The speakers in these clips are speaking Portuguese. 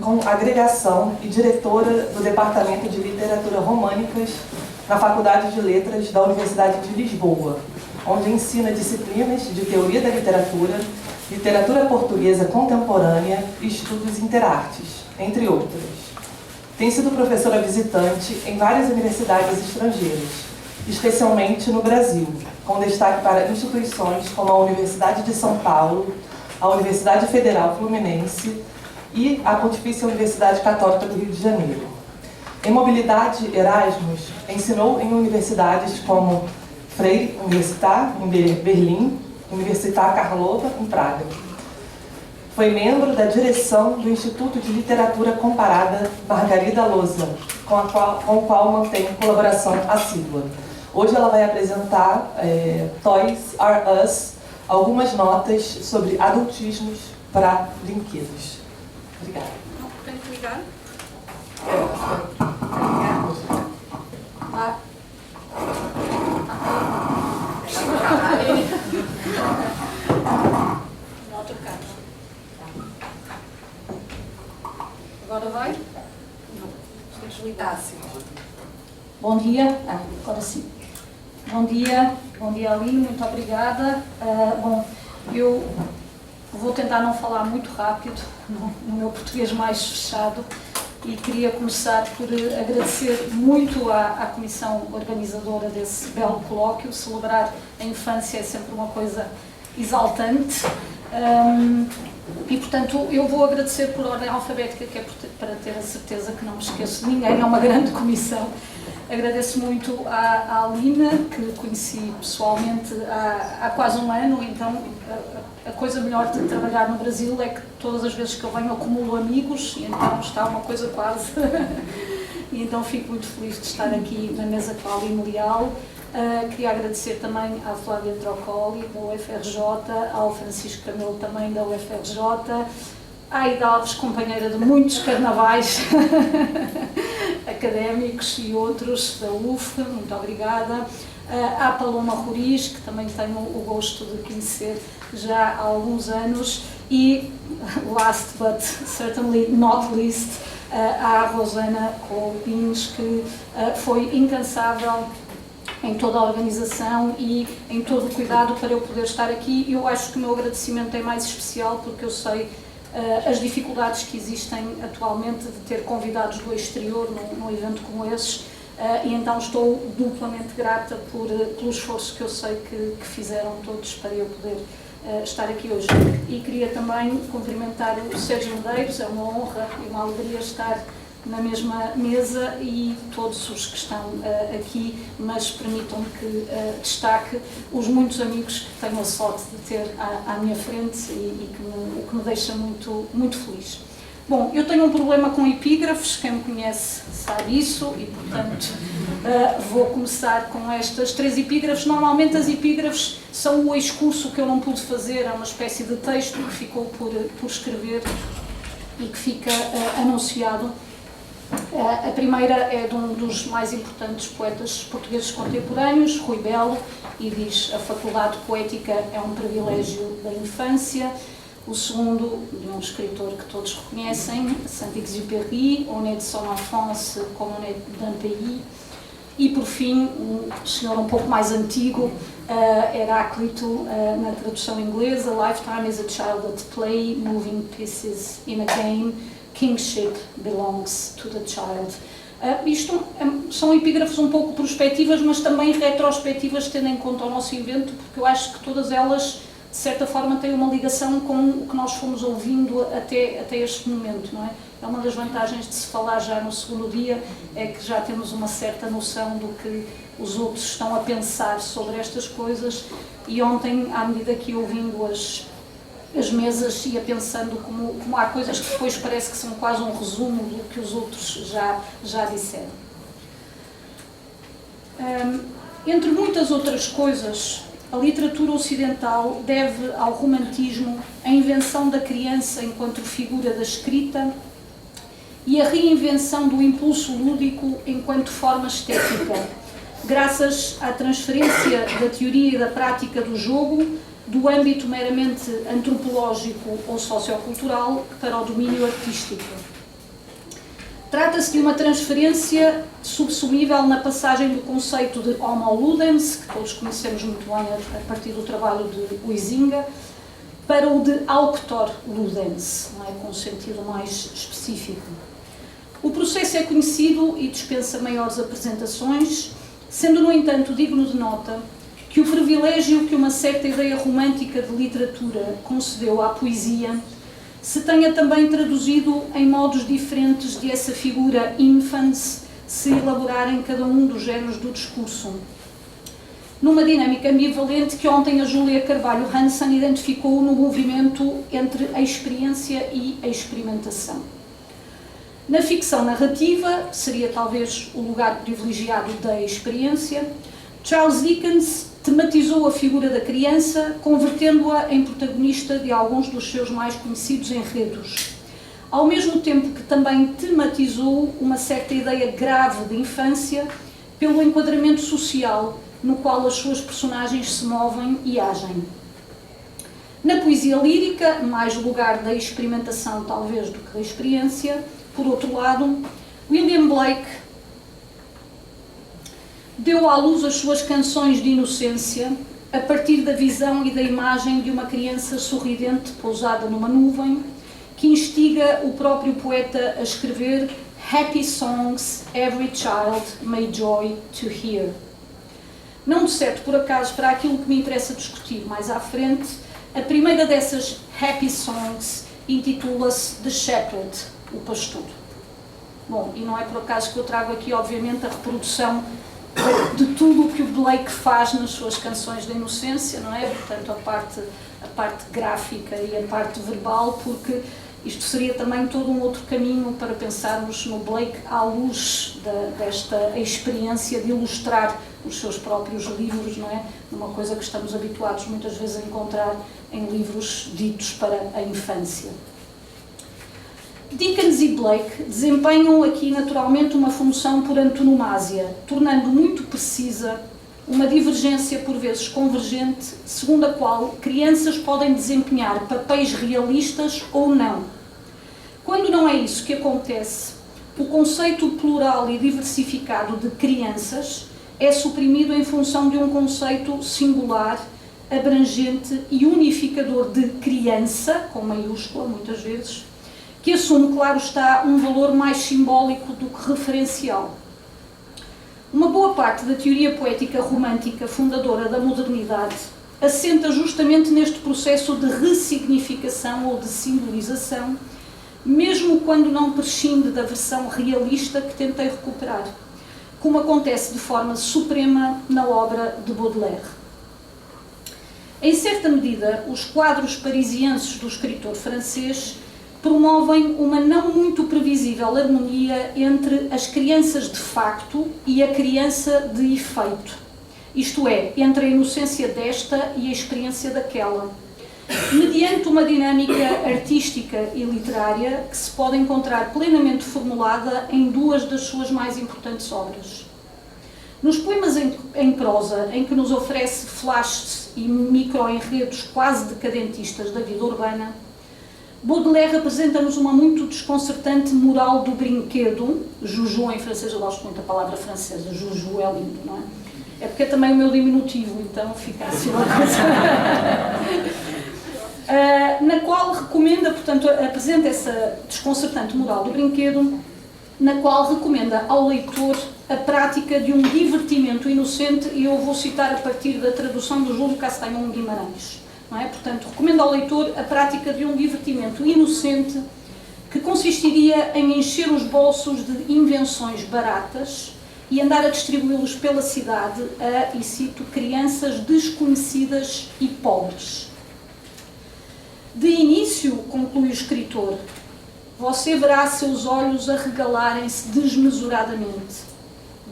com agregação e diretora do Departamento de Literatura Românicas na Faculdade de Letras da Universidade de Lisboa, onde ensina disciplinas de Teoria da Literatura, Literatura Portuguesa Contemporânea e Estudos Interartes, entre outras. Tem sido professora visitante em várias universidades estrangeiras, especialmente no Brasil, com destaque para instituições como a Universidade de São Paulo, a Universidade Federal Fluminense e a Pontifícia Universidade Católica do Rio de Janeiro. Em mobilidade Erasmus, ensinou em universidades como Freie Universität, em Berlim, Universität Karlova, em Praga. Foi membro da direção do Instituto de Literatura Comparada Margarida Loza, com o qual mantém colaboração assídua. Hoje ela vai apresentar Toys R Us, algumas notas sobre adultismos para brinquedos. Obrigada. Tenho que ligar? Não tocar. Agora vai? Não. Estou desligado. Sim. Bom dia. Agora sim. Bom dia, Aline, muito obrigada. Bom, eu vou tentar não falar muito rápido, no meu português mais fechado, e queria começar por agradecer muito à comissão organizadora desse belo colóquio. Celebrar a infância é sempre uma coisa exaltante. E, portanto, eu vou agradecer por ordem alfabética, que é para ter a certeza que não me esqueço de ninguém, é uma grande comissão. Agradeço muito à Alina, que conheci pessoalmente há quase um ano, então a coisa melhor de trabalhar no Brasil é que todas as vezes que eu venho acumulo amigos, e então está uma coisa quase. E então fico muito feliz de estar aqui na mesa com a Aline Leal. Queria agradecer também à Flávia Trocoli, da UFRJ, ao Francisco Camelo, também da UFRJ, à Aida Alves, companheira de muitos carnavais académicos e outros da UF, muito obrigada. À Paloma Roriz, que também tenho o gosto de conhecer já há alguns anos. E, last but certainly not least, à Rosana Colpins, que foi incansável em toda a organização e em todo o cuidado para eu poder estar aqui. Eu acho que o meu agradecimento é mais especial porque eu sei as dificuldades que existem atualmente de ter convidados do exterior num evento como esses, e então estou duplamente grata pelo esforço que eu sei que fizeram todos para eu poder estar aqui hoje. E queria também cumprimentar o Sérgio Medeiros, é uma honra e uma alegria estar na mesma mesa, e todos os que estão aqui, mas permitam-me que destaque os muitos amigos que tenho a sorte de ter à minha frente e que me deixa muito, muito feliz. Bom, eu tenho um problema com epígrafes, quem me conhece sabe isso, e portanto vou começar com estas 3 epígrafes. Normalmente as epígrafes são o excurso que eu não pude fazer, é uma espécie de texto que ficou por escrever e que fica anunciado. A primeira é de um dos mais importantes poetas portugueses contemporâneos, Rui Belo, e diz: a faculdade poética é um privilégio da infância. O segundo, de um escritor que todos reconhecem, Saint-Exupéry, On est de son enfance comme on est d'un pays. E, por fim, um senhor um pouco mais antigo, Heráclito, na tradução inglesa: Lifetime is a child at play, moving pieces in a game. Kingship belongs to the child. Isto são epígrafes um pouco prospectivas, mas também retrospectivas, tendo em conta o nosso evento, porque eu acho que todas elas, de certa forma, têm uma ligação com o que nós fomos ouvindo até este momento, não é? É uma das vantagens de se falar já no segundo dia, é que já temos uma certa noção do que os outros estão a pensar sobre estas coisas, e ontem, à medida que ia ouvindo as mesas, ia pensando como há coisas que depois parece que são quase um resumo do que os outros já disseram. Entre muitas outras coisas, a literatura ocidental deve ao romantismo a invenção da criança enquanto figura da escrita e a reinvenção do impulso lúdico enquanto forma estética, graças à transferência da teoria e da prática do jogo do âmbito meramente antropológico ou sociocultural para o domínio artístico. Trata-se de uma transferência subsumível na passagem do conceito de homo ludens, que todos conhecemos muito bem a partir do trabalho de Huizinga, para o de auctor ludens, não é? Com um sentido mais específico. O processo é conhecido e dispensa maiores apresentações, sendo, no entanto, digno de nota que o privilégio que uma certa ideia romântica de literatura concedeu à poesia se tenha também traduzido em modos diferentes de essa figura infans se elaborar em cada um dos géneros do discurso. Numa dinâmica ambivalente que ontem a Júlia Carvalho Hansen identificou no movimento entre a experiência e a experimentação. Na ficção narrativa, seria talvez o lugar privilegiado da experiência, Charles Dickens tematizou a figura da criança, convertendo-a em protagonista de alguns dos seus mais conhecidos enredos, ao mesmo tempo que também tematizou uma certa ideia grave de infância pelo enquadramento social no qual as suas personagens se movem e agem. Na poesia lírica, mais lugar da experimentação talvez do que da experiência, por outro lado, William Blake deu à luz as suas canções de inocência a partir da visão e da imagem de uma criança sorridente pousada numa nuvem, que instiga o próprio poeta a escrever Happy songs every child may joy to hear. Não de certo, por acaso, para aquilo que me interessa discutir mais à frente, a primeira dessas Happy songs intitula-se The Shepherd, o pastor. Bom, e não é por acaso que eu trago aqui, obviamente, a reprodução de tudo o que o Blake faz nas suas canções da inocência, não é? Portanto, a parte gráfica e a parte verbal, porque isto seria também todo um outro caminho para pensarmos no Blake à luz desta experiência de ilustrar os seus próprios livros, não é? Uma coisa que estamos habituados muitas vezes a encontrar em livros ditos para a infância. Dickens e Blake desempenham aqui naturalmente uma função por antonomasia, tornando muito precisa uma divergência por vezes convergente, segundo a qual crianças podem desempenhar papéis realistas ou não. Quando não é isso que acontece, o conceito plural e diversificado de crianças é suprimido em função de um conceito singular, abrangente e unificador de criança, com maiúscula muitas vezes, que assume, claro está, um valor mais simbólico do que referencial. Uma boa parte da teoria poética romântica fundadora da modernidade assenta justamente neste processo de ressignificação ou de simbolização, mesmo quando não prescinde da versão realista que tentei recuperar, como acontece de forma suprema na obra de Baudelaire. Em certa medida, os quadros parisienses do escritor francês promovem uma não muito previsível harmonia entre as crianças de facto e a criança de efeito, isto é, entre a inocência desta e a experiência daquela, mediante uma dinâmica artística e literária que se pode encontrar plenamente formulada em duas das suas mais importantes obras. Nos poemas em prosa, em que nos oferece flashes e micro-enredos quase decadentistas da vida urbana, Baudelaire apresenta-nos uma muito desconcertante moral do brinquedo. Juju em francês, eu gosto muito da palavra francesa, juju é lindo, não é? É porque é também o meu diminutivo, então fica assim uma coisa. Na qual recomenda, portanto, apresenta essa desconcertante moral do brinquedo, na qual recomenda ao leitor a prática de um divertimento inocente, e eu vou citar a partir da tradução do Júlio Castanhon Guimarães. Não é? Portanto, recomendo ao leitor a prática de um divertimento inocente que consistiria em encher os bolsos de invenções baratas e andar a distribuí-los pela cidade a, e cito, crianças desconhecidas e pobres. De início, conclui o escritor, você verá seus olhos arregalarem-se desmesuradamente.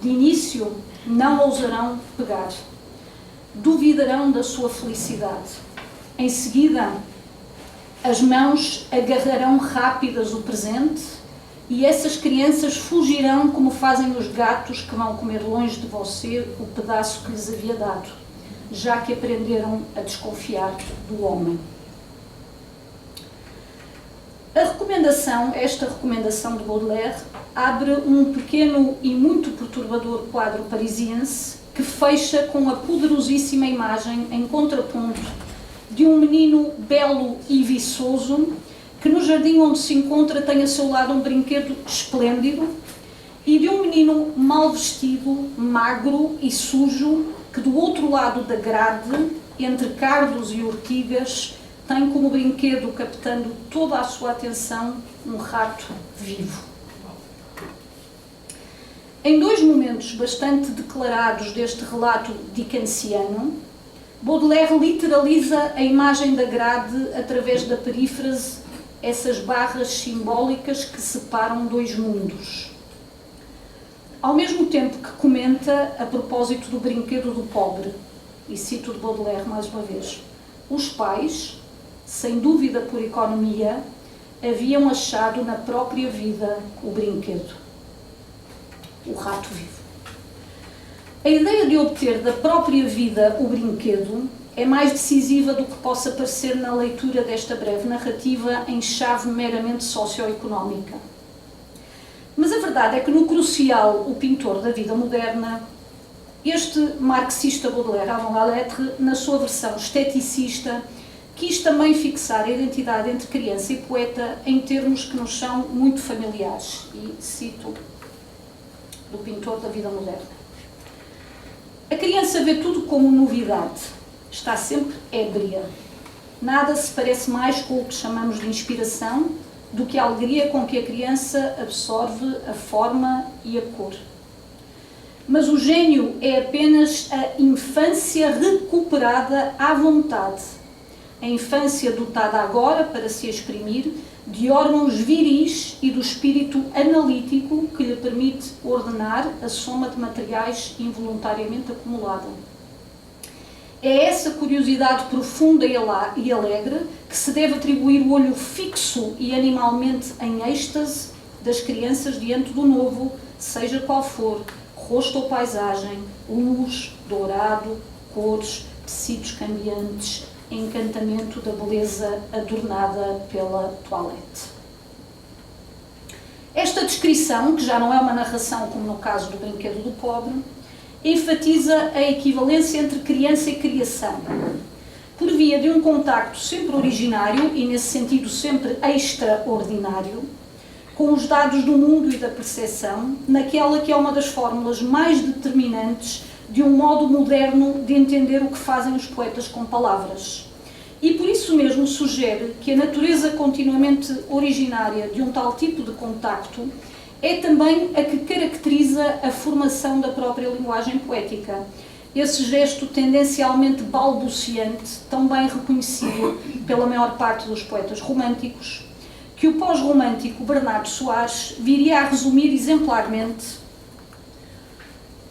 De início, não ousarão pegar. Duvidarão da sua felicidade. Em seguida, as mãos agarrarão rápidas o presente e essas crianças fugirão como fazem os gatos que vão comer longe de você o pedaço que lhes havia dado, já que aprenderam a desconfiar do homem. Esta recomendação de Baudelaire, abre um pequeno e muito perturbador quadro parisiense que fecha com a poderosíssima imagem em contraponto de um menino belo e viçoso que no jardim onde se encontra tem a seu lado um brinquedo esplêndido e de um menino mal vestido, magro e sujo que do outro lado da grade, entre cardos e ortigas, tem como brinquedo, captando toda a sua atenção, um rato vivo. Em dois momentos bastante declarados deste relato dickensiano, Baudelaire literaliza a imagem da grade através da perífrase, essas barras simbólicas que separam dois mundos. Ao mesmo tempo que comenta a propósito do brinquedo do pobre, e cito de Baudelaire mais uma vez, os pais, sem dúvida por economia, haviam achado na própria vida o brinquedo, o rato vivo. A ideia de obter da própria vida o brinquedo é mais decisiva do que possa parecer na leitura desta breve narrativa em chave meramente socioeconómica. Mas a verdade é que no crucial, o pintor da vida moderna, este marxista Baudelaire, avant la lettre, na sua versão esteticista, quis também fixar a identidade entre criança e poeta em termos que nos são muito familiares. E cito do pintor da vida moderna. A criança vê tudo como novidade, está sempre ébria. Nada se parece mais com o que chamamos de inspiração do que a alegria com que a criança absorve a forma e a cor. Mas o gênio é apenas a infância recuperada à vontade, a infância dotada agora para se exprimir de órgãos viris e do espírito analítico que lhe permite ordenar a soma de materiais involuntariamente acumulada. É essa curiosidade profunda e alegre que se deve atribuir o olho fixo e animalmente em êxtase das crianças diante do novo, seja qual for, rosto ou paisagem, luz, dourado, cores, tecidos cambiantes, encantamento da beleza adornada pela toilette. Esta descrição, que já não é uma narração como no caso do brinquedo do pobre, enfatiza a equivalência entre criança e criação, por via de um contacto sempre originário e, nesse sentido, sempre extraordinário, com os dados do mundo e da percepção, naquela que é uma das fórmulas mais determinantes de um modo moderno de entender o que fazem os poetas com palavras. E por isso mesmo sugere que a natureza continuamente originária de um tal tipo de contacto é também a que caracteriza a formação da própria linguagem poética. Esse gesto tendencialmente balbuciante, tão bem reconhecido pela maior parte dos poetas românticos, que o pós-romântico Bernardo Soares viria a resumir exemplarmente,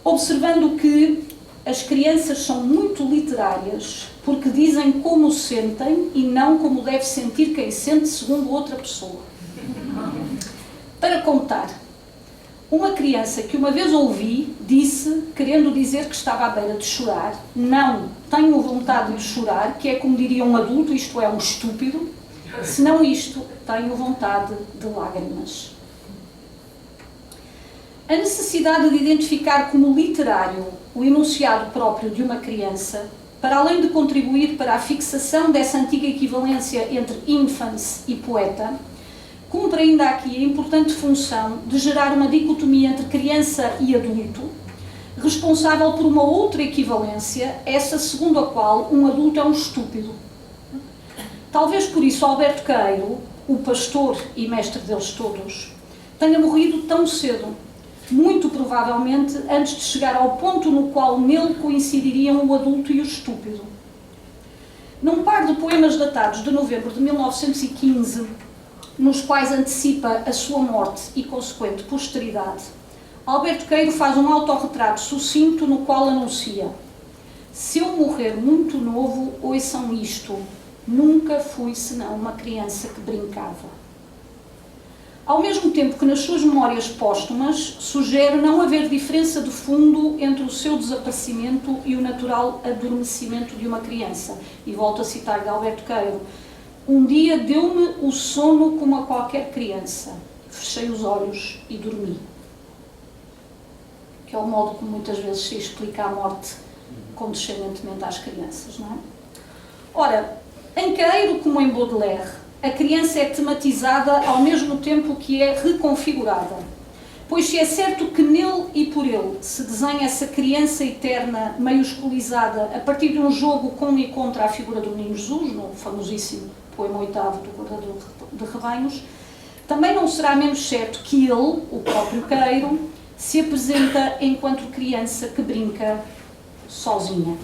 observando que as crianças são muito literárias porque dizem como sentem e não como deve sentir quem sente segundo outra pessoa. Para contar, uma criança que uma vez ouvi disse, querendo dizer que estava à beira de chorar, não, tenho vontade de chorar, que é como diria um adulto, isto é, um estúpido, senão isto, tenho vontade de lágrimas. A necessidade de identificar como literário o enunciado próprio de uma criança, para além de contribuir para a fixação dessa antiga equivalência entre infans e poeta, cumpre ainda aqui a importante função de gerar uma dicotomia entre criança e adulto, responsável por uma outra equivalência, essa segundo a qual um adulto é um estúpido. Talvez por isso Alberto Queiro, o pastor e mestre deles todos, tenha morrido tão cedo, muito provavelmente antes de chegar ao ponto no qual nele coincidiriam o adulto e o estúpido. Num par de poemas datados de novembro de 1915, nos quais antecipa a sua morte e consequente posteridade, Alberto Queiro faz um autorretrato sucinto no qual anuncia: se eu morrer muito novo, ouçam isto, nunca fui senão uma criança que brincava. Ao mesmo tempo que nas suas memórias póstumas sugere não haver diferença de fundo entre o seu desaparecimento e o natural adormecimento de uma criança. E volto a citar de Alberto Queiro: Um dia deu-me o sono como a qualquer criança. Fechei os olhos e dormi. Que é o modo como muitas vezes se explica a morte condescendentemente às crianças, não é? Ora, em Queiro como em Baudelaire, a criança é tematizada ao mesmo tempo que é reconfigurada. Pois se é certo que nele e por ele se desenha essa criança eterna maiusculizada a partir de um jogo com e contra a figura do Menino Jesus, no famosíssimo poema oitavo do Guardador de Rebanhos, também não será menos certo que ele, o próprio Queiro, se apresenta enquanto criança que brinca sozinha.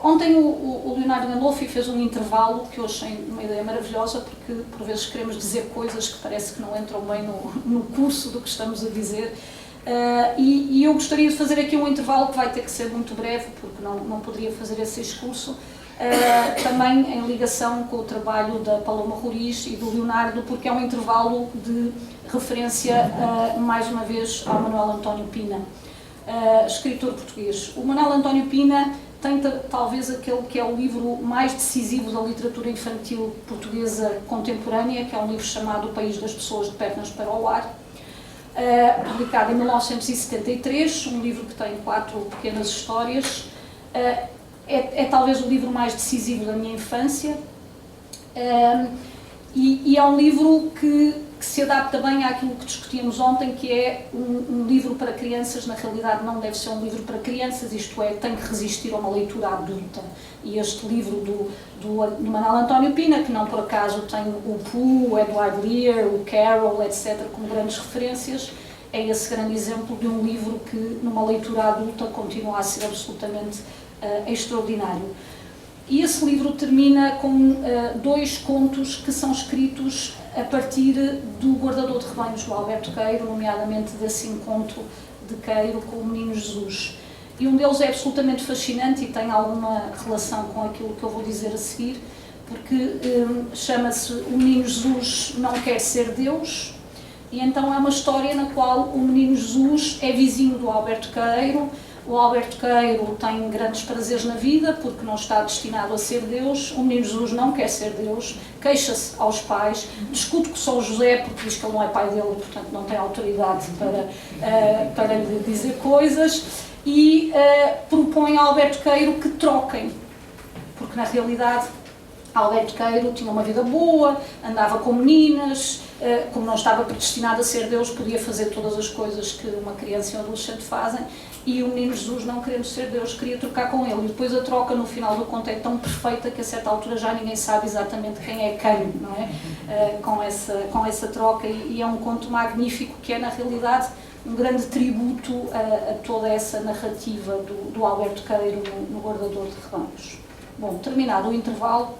Ontem o Leonardo Gandolfi fez um intervalo que eu achei uma ideia maravilhosa, porque por vezes queremos dizer coisas que parece que não entram bem no curso do que estamos a dizer, e eu gostaria de fazer aqui um intervalo que vai ter que ser muito breve, porque não poderia fazer esse discurso, também em ligação com o trabalho da Paloma Roriz e do Leonardo, porque é um intervalo de referência, mais uma vez, ao Manuel António Pina, escritor português. O Manuel António Pina tem talvez aquele que é o livro mais decisivo da literatura infantil portuguesa contemporânea, que é um livro chamado O País das Pessoas de Pernas para o Ar, publicado em 1973, um livro que tem 4 pequenas histórias. É talvez o livro mais decisivo da minha infância, e é um livro que se adapta bem àquilo que discutíamos ontem, que é um livro para crianças. Na realidade não deve ser um livro para crianças, isto é, tem que resistir a uma leitura adulta. E este livro do Manuel António Pina, que não por acaso tem o Pooh, o Edward Lear, o Carroll, etc., como grandes referências, é esse grande exemplo de um livro que, numa leitura adulta, continua a ser absolutamente extraordinário. E esse livro termina com 2 contos que são escritos a partir do Guardador de Rebanhos, do Alberto Queiro, nomeadamente desse encontro de Queiro com o Menino Jesus. E um deles é absolutamente fascinante e tem alguma relação com aquilo que eu vou dizer a seguir, porque chama-se O Menino Jesus Não Quer Ser Deus, e então é uma história na qual o Menino Jesus é vizinho do Alberto Queiro. O Alberto Queiro tem grandes prazeres na vida porque não está destinado a ser Deus. O Menino Jesus não quer ser Deus, queixa-se aos pais, discute com São José porque diz que ele não é pai dele, portanto não tem autoridade para lhe dizer coisas, e propõe ao Alberto Queiro que troquem, porque na realidade Alberto Queiro tinha uma vida boa, andava com meninas, como não estava predestinado a ser Deus, podia fazer todas as coisas que uma criança e um adolescente fazem, e o Menino Jesus, não querendo ser Deus, queria trocar com ele. E depois a troca no final do conto é tão perfeita que a certa altura já ninguém sabe exatamente quem é quem, não é? Com essa troca, e é um conto magnífico que é na realidade um grande tributo a toda essa narrativa do Alberto Queiro no Guardador de Rebanhos. Bom, terminado o intervalo,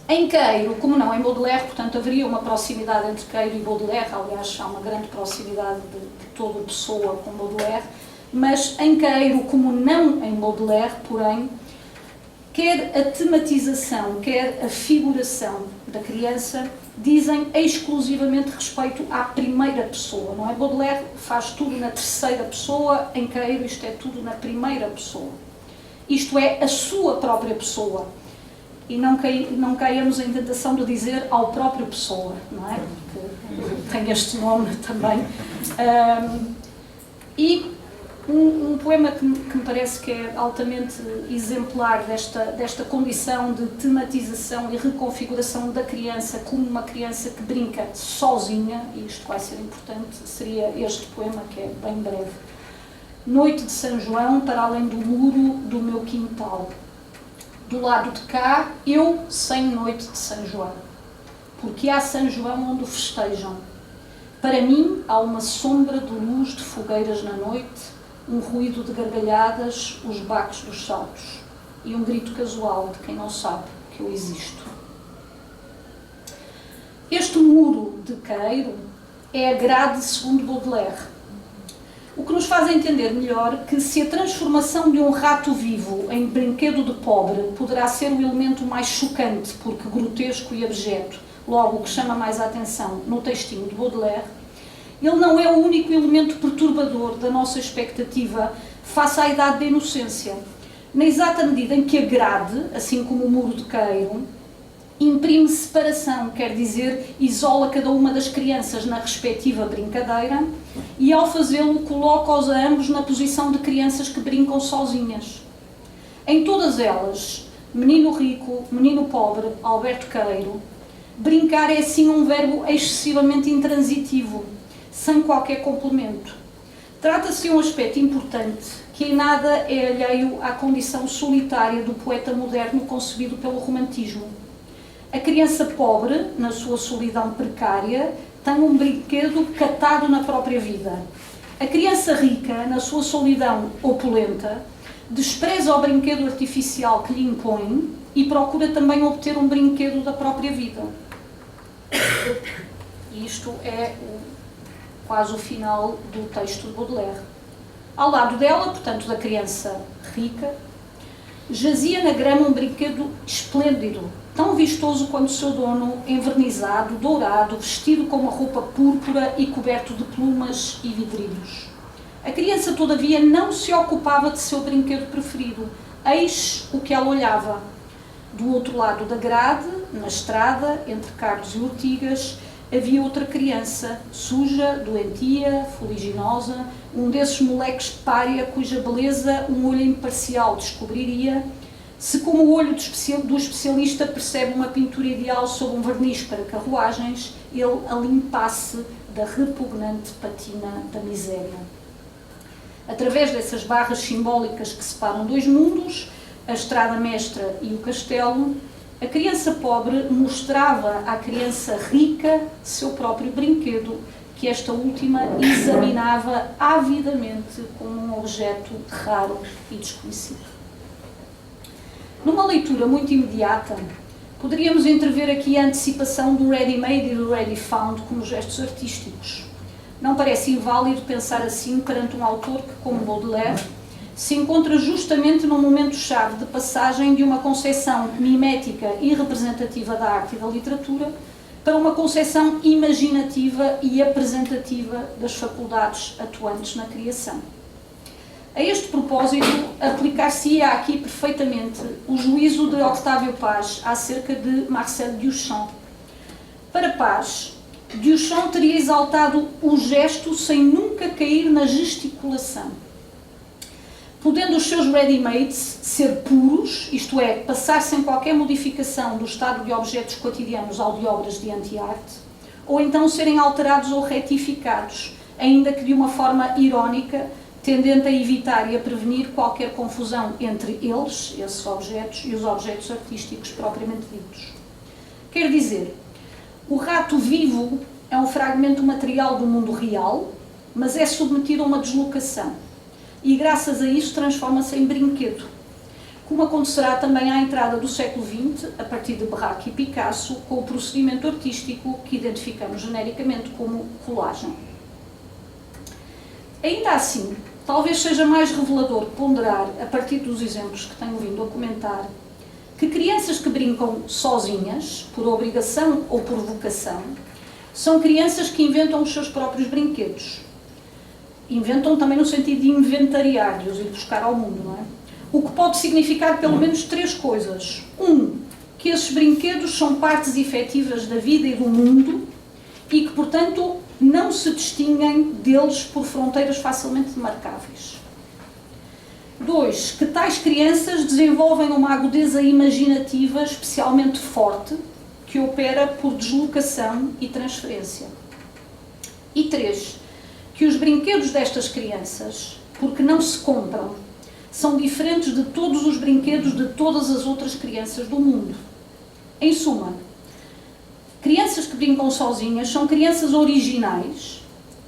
em Queiro, como não em Baudelaire, portanto haveria uma proximidade entre Queiro e Baudelaire, aliás há uma grande proximidade de toda pessoa com Baudelaire, mas em Queiro, como não em Baudelaire, porém, quer a tematização, quer a figuração da criança dizem exclusivamente respeito à primeira pessoa, não é? Baudelaire faz tudo na terceira pessoa, em Queiro isto é tudo na primeira pessoa. Isto é, a sua própria pessoa. E não caiamos em tentação de dizer ao próprio pessoa, não é? Porque tem este nome também. E um poema que me parece que é altamente exemplar desta condição de tematização e reconfiguração da criança como uma criança que brinca sozinha, e isto vai ser importante, seria este poema, que é bem breve. Noite de São João, para além do muro do meu quintal. Do lado de cá, eu sem noite de São João, porque há São João onde o festejam. Para mim, há uma sombra de luz de fogueiras na noite, um ruído de gargalhadas, os baques dos saltos, e um grito casual de quem não sabe que eu existo. Este muro de Queiro é a grade segundo Baudelaire, o que nos faz entender melhor que se a transformação de um rato vivo em brinquedo de pobre poderá ser o elemento mais chocante, porque grotesco e abjeto, logo o que chama mais a atenção no textinho de Baudelaire, ele não é o único elemento perturbador da nossa expectativa face à idade da inocência. na exata medida em que a grade, assim como o muro de queiro, imprime separação, quer dizer, isola cada uma das crianças na respectiva brincadeira e, ao fazê-lo, coloca-os a ambos na posição de crianças que brincam sozinhas. Em todas elas, menino rico, menino pobre, Alberto Queiro, brincar é assim um verbo excessivamente intransitivo, sem qualquer complemento. Trata-se de um aspecto importante que em nada é alheio à condição solitária do poeta moderno concebido pelo romantismo. A criança pobre, na sua solidão precária, tem um brinquedo catado na própria vida. A criança rica, na sua solidão opulenta, despreza o brinquedo artificial que lhe impõe e procura também obter um brinquedo da própria vida. E isto é quase o final do texto de Baudelaire. Ao lado dela, portanto, da criança rica, jazia na grama um brinquedo esplêndido, tão vistoso quanto o seu dono, envernizado, dourado, vestido com uma roupa púrpura e coberto de plumas e vidrilhos. A criança, todavia, não se ocupava de seu brinquedo preferido. Eis o que ela olhava. Do outro lado da grade, na estrada, entre cardos e urtigas, havia outra criança, suja, doentia, fuliginosa, um desses moleques pária cuja beleza um olho imparcial descobriria, se como o olho do especialista percebe uma pintura ideal sob um verniz para carruagens, ele a limpasse da repugnante patina da miséria. Através dessas barras simbólicas que separam dois mundos, a estrada mestra e o castelo, a criança pobre mostrava à criança rica seu próprio brinquedo, que esta última examinava avidamente como um objeto raro e desconhecido. Numa leitura muito imediata, poderíamos entrever aqui a antecipação do ready-made e do ready-found como gestos artísticos. Não parece inválido pensar assim perante um autor que, como Baudelaire, se encontra justamente num momento-chave de passagem de uma concepção mimética e representativa da arte e da literatura para uma concepção imaginativa e apresentativa das faculdades atuantes na criação. A este propósito, aplicar-se-ia aqui perfeitamente o juízo de Octávio Paz acerca de Marcel Duchamp. Para Paz, Duchamp teria exaltado o gesto sem nunca cair na gesticulação. Podendo os seus ready-mades ser puros, isto é, passar sem qualquer modificação do estado de objetos cotidianos ao de obras de anti-arte, ou então serem alterados ou retificados, ainda que de uma forma irónica, tendente a evitar e a prevenir qualquer confusão entre eles, esses objetos, e os objetos artísticos propriamente ditos. Quer dizer, o rato vivo é um fragmento material do mundo real, mas é submetido a uma deslocação. E, graças a isso, transforma-se em brinquedo, como acontecerá também à entrada do século XX, a partir de Braque e Picasso, com o procedimento artístico que identificamos genericamente como colagem. Ainda assim, talvez seja mais revelador ponderar, a partir dos exemplos que tenho vindo a comentar, que crianças que brincam sozinhas, por obrigação ou por vocação, são crianças que inventam os seus próprios brinquedos. Inventam também no sentido de inventariar, de os ir buscar ao mundo, não é? O que pode significar pelo menos três coisas. Que esses brinquedos são partes efetivas da vida e do mundo e que, portanto, não se distinguem deles por fronteiras facilmente demarcáveis. 2, que tais crianças desenvolvem uma agudeza imaginativa especialmente forte, que opera por deslocação e transferência. E 3, que os brinquedos destas crianças, porque não se compram, são diferentes de todos os brinquedos de todas as outras crianças do mundo. Em suma, crianças que brincam sozinhas são crianças originais,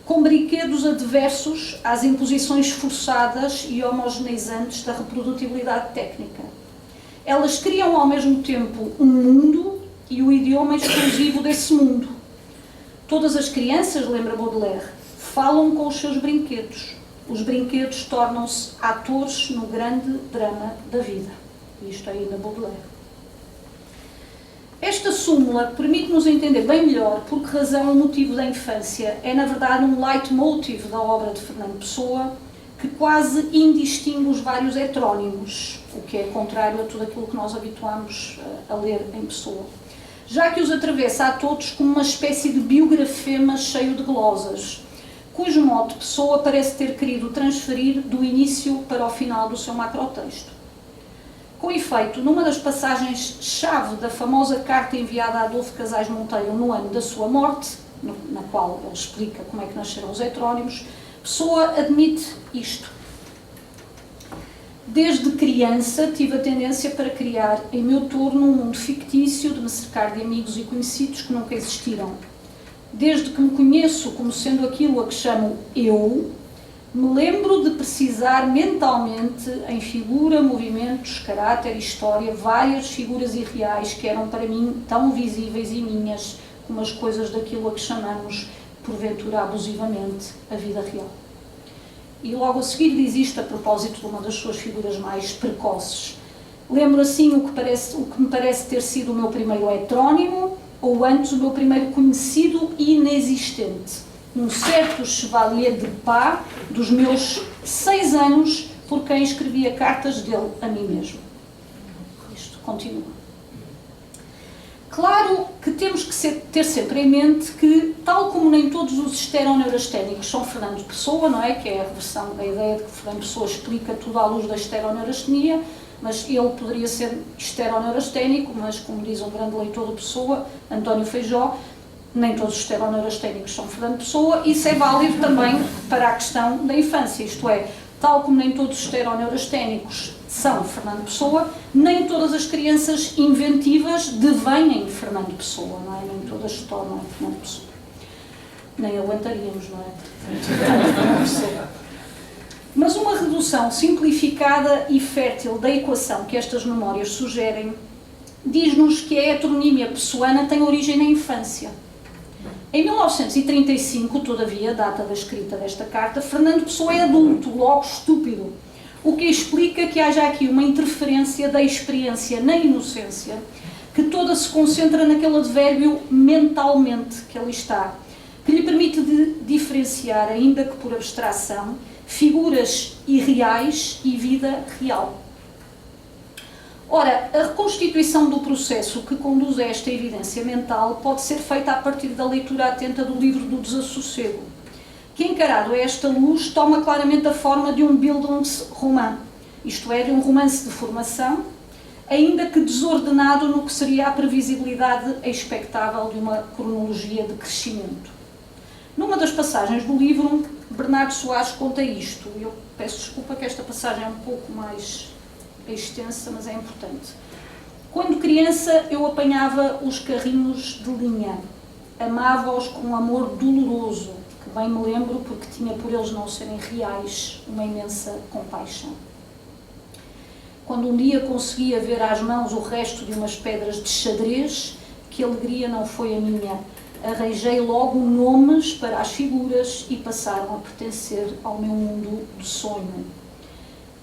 com brinquedos adversos às imposições forçadas e homogeneizantes da reprodutibilidade técnica. Elas criam ao mesmo tempo um mundo e o idioma exclusivo desse mundo. Todas as crianças, lembra Baudelaire, falam com os seus brinquedos. Os brinquedos tornam-se atores no grande drama da vida. Isto ainda Baudelaire. Esta súmula permite-nos entender bem melhor por que razão o motivo da infância é, na verdade, um leitmotiv da obra de Fernando Pessoa, que quase indistingue os vários heterónimos, o que é contrário a tudo aquilo que nós habituamos a ler em Pessoa, já que os atravessa a todos como uma espécie de biografema cheio de glosas, cujo mote Pessoa parece ter querido transferir do início para o final do seu macrotexto. Com efeito, numa das passagens-chave da famosa carta enviada a Adolfo Casais Monteiro no ano da sua morte, na qual ele explica como é que nasceram os heterónimos, Pessoa admite isto. Desde criança tive a tendência para criar em meu torno um mundo fictício de me cercar de amigos e conhecidos que nunca existiram. Desde que me conheço como sendo aquilo a que chamo eu, me lembro de precisar mentalmente, em figura, movimentos, caráter e história, várias figuras irreais que eram para mim tão visíveis e minhas como as coisas daquilo a que chamamos, porventura abusivamente, a vida real. E logo a seguir diz isto a propósito de uma das suas figuras mais precoces. Lembro assim o que me parece ter sido o meu primeiro heterónimo, ou antes o meu primeiro conhecido inexistente, um certo chevalier de pá dos meus 6 anos, por quem escrevia cartas dele a mim mesmo. Isto continua. Claro que temos que ter sempre em mente que, tal como nem todos os estereoneurasténicos são Fernando Pessoa, não é? Que é a versão da ideia de que Fernando Pessoa explica tudo à luz da estereoneurastenia, mas ele poderia ser esteroneurasténico, mas como diz um grande leitor de Pessoa, António Feijó, nem todos os esteroneurasténicos são Fernando Pessoa. Isso é válido também para a questão da infância, isto é, tal como nem todos os esteroneurasténicos são Fernando Pessoa, nem todas as crianças inventivas devêm Fernando Pessoa, não é? Nem todas se tornam Fernando Pessoa. Nem aguentaríamos, não é? Mas uma redução simplificada e fértil da equação que estas memórias sugerem diz-nos que a heteronímia pessoana tem origem na infância. Em 1935, todavia, data da escrita desta carta, Fernando Pessoa é adulto, logo estúpido, o que explica que haja aqui uma interferência da experiência na inocência, que toda se concentra naquele advérbio mentalmente que ali está, que lhe permite diferenciar, ainda que por abstração, figuras irreais e vida real. Ora, a reconstituição do processo que conduz a esta evidência mental pode ser feita a partir da leitura atenta do livro do Desassossego, que, encarado a esta luz, toma claramente a forma de um Bildungsroman, isto é, de um romance de formação, ainda que desordenado no que seria a previsibilidade expectável de uma cronologia de crescimento. Numa das passagens do livro, Bernardo Soares conta isto. Eu peço desculpa que esta passagem é um pouco mais extensa, mas é importante. Quando criança, eu apanhava os carrinhos de linha. Amava-os com um amor doloroso, que bem me lembro porque tinha por eles não serem reais uma imensa compaixão. Quando um dia conseguia ver às mãos o resto de umas pedras de xadrez, que alegria não foi a minha. Arranjei logo nomes para as figuras e passaram a pertencer ao meu mundo de sonho.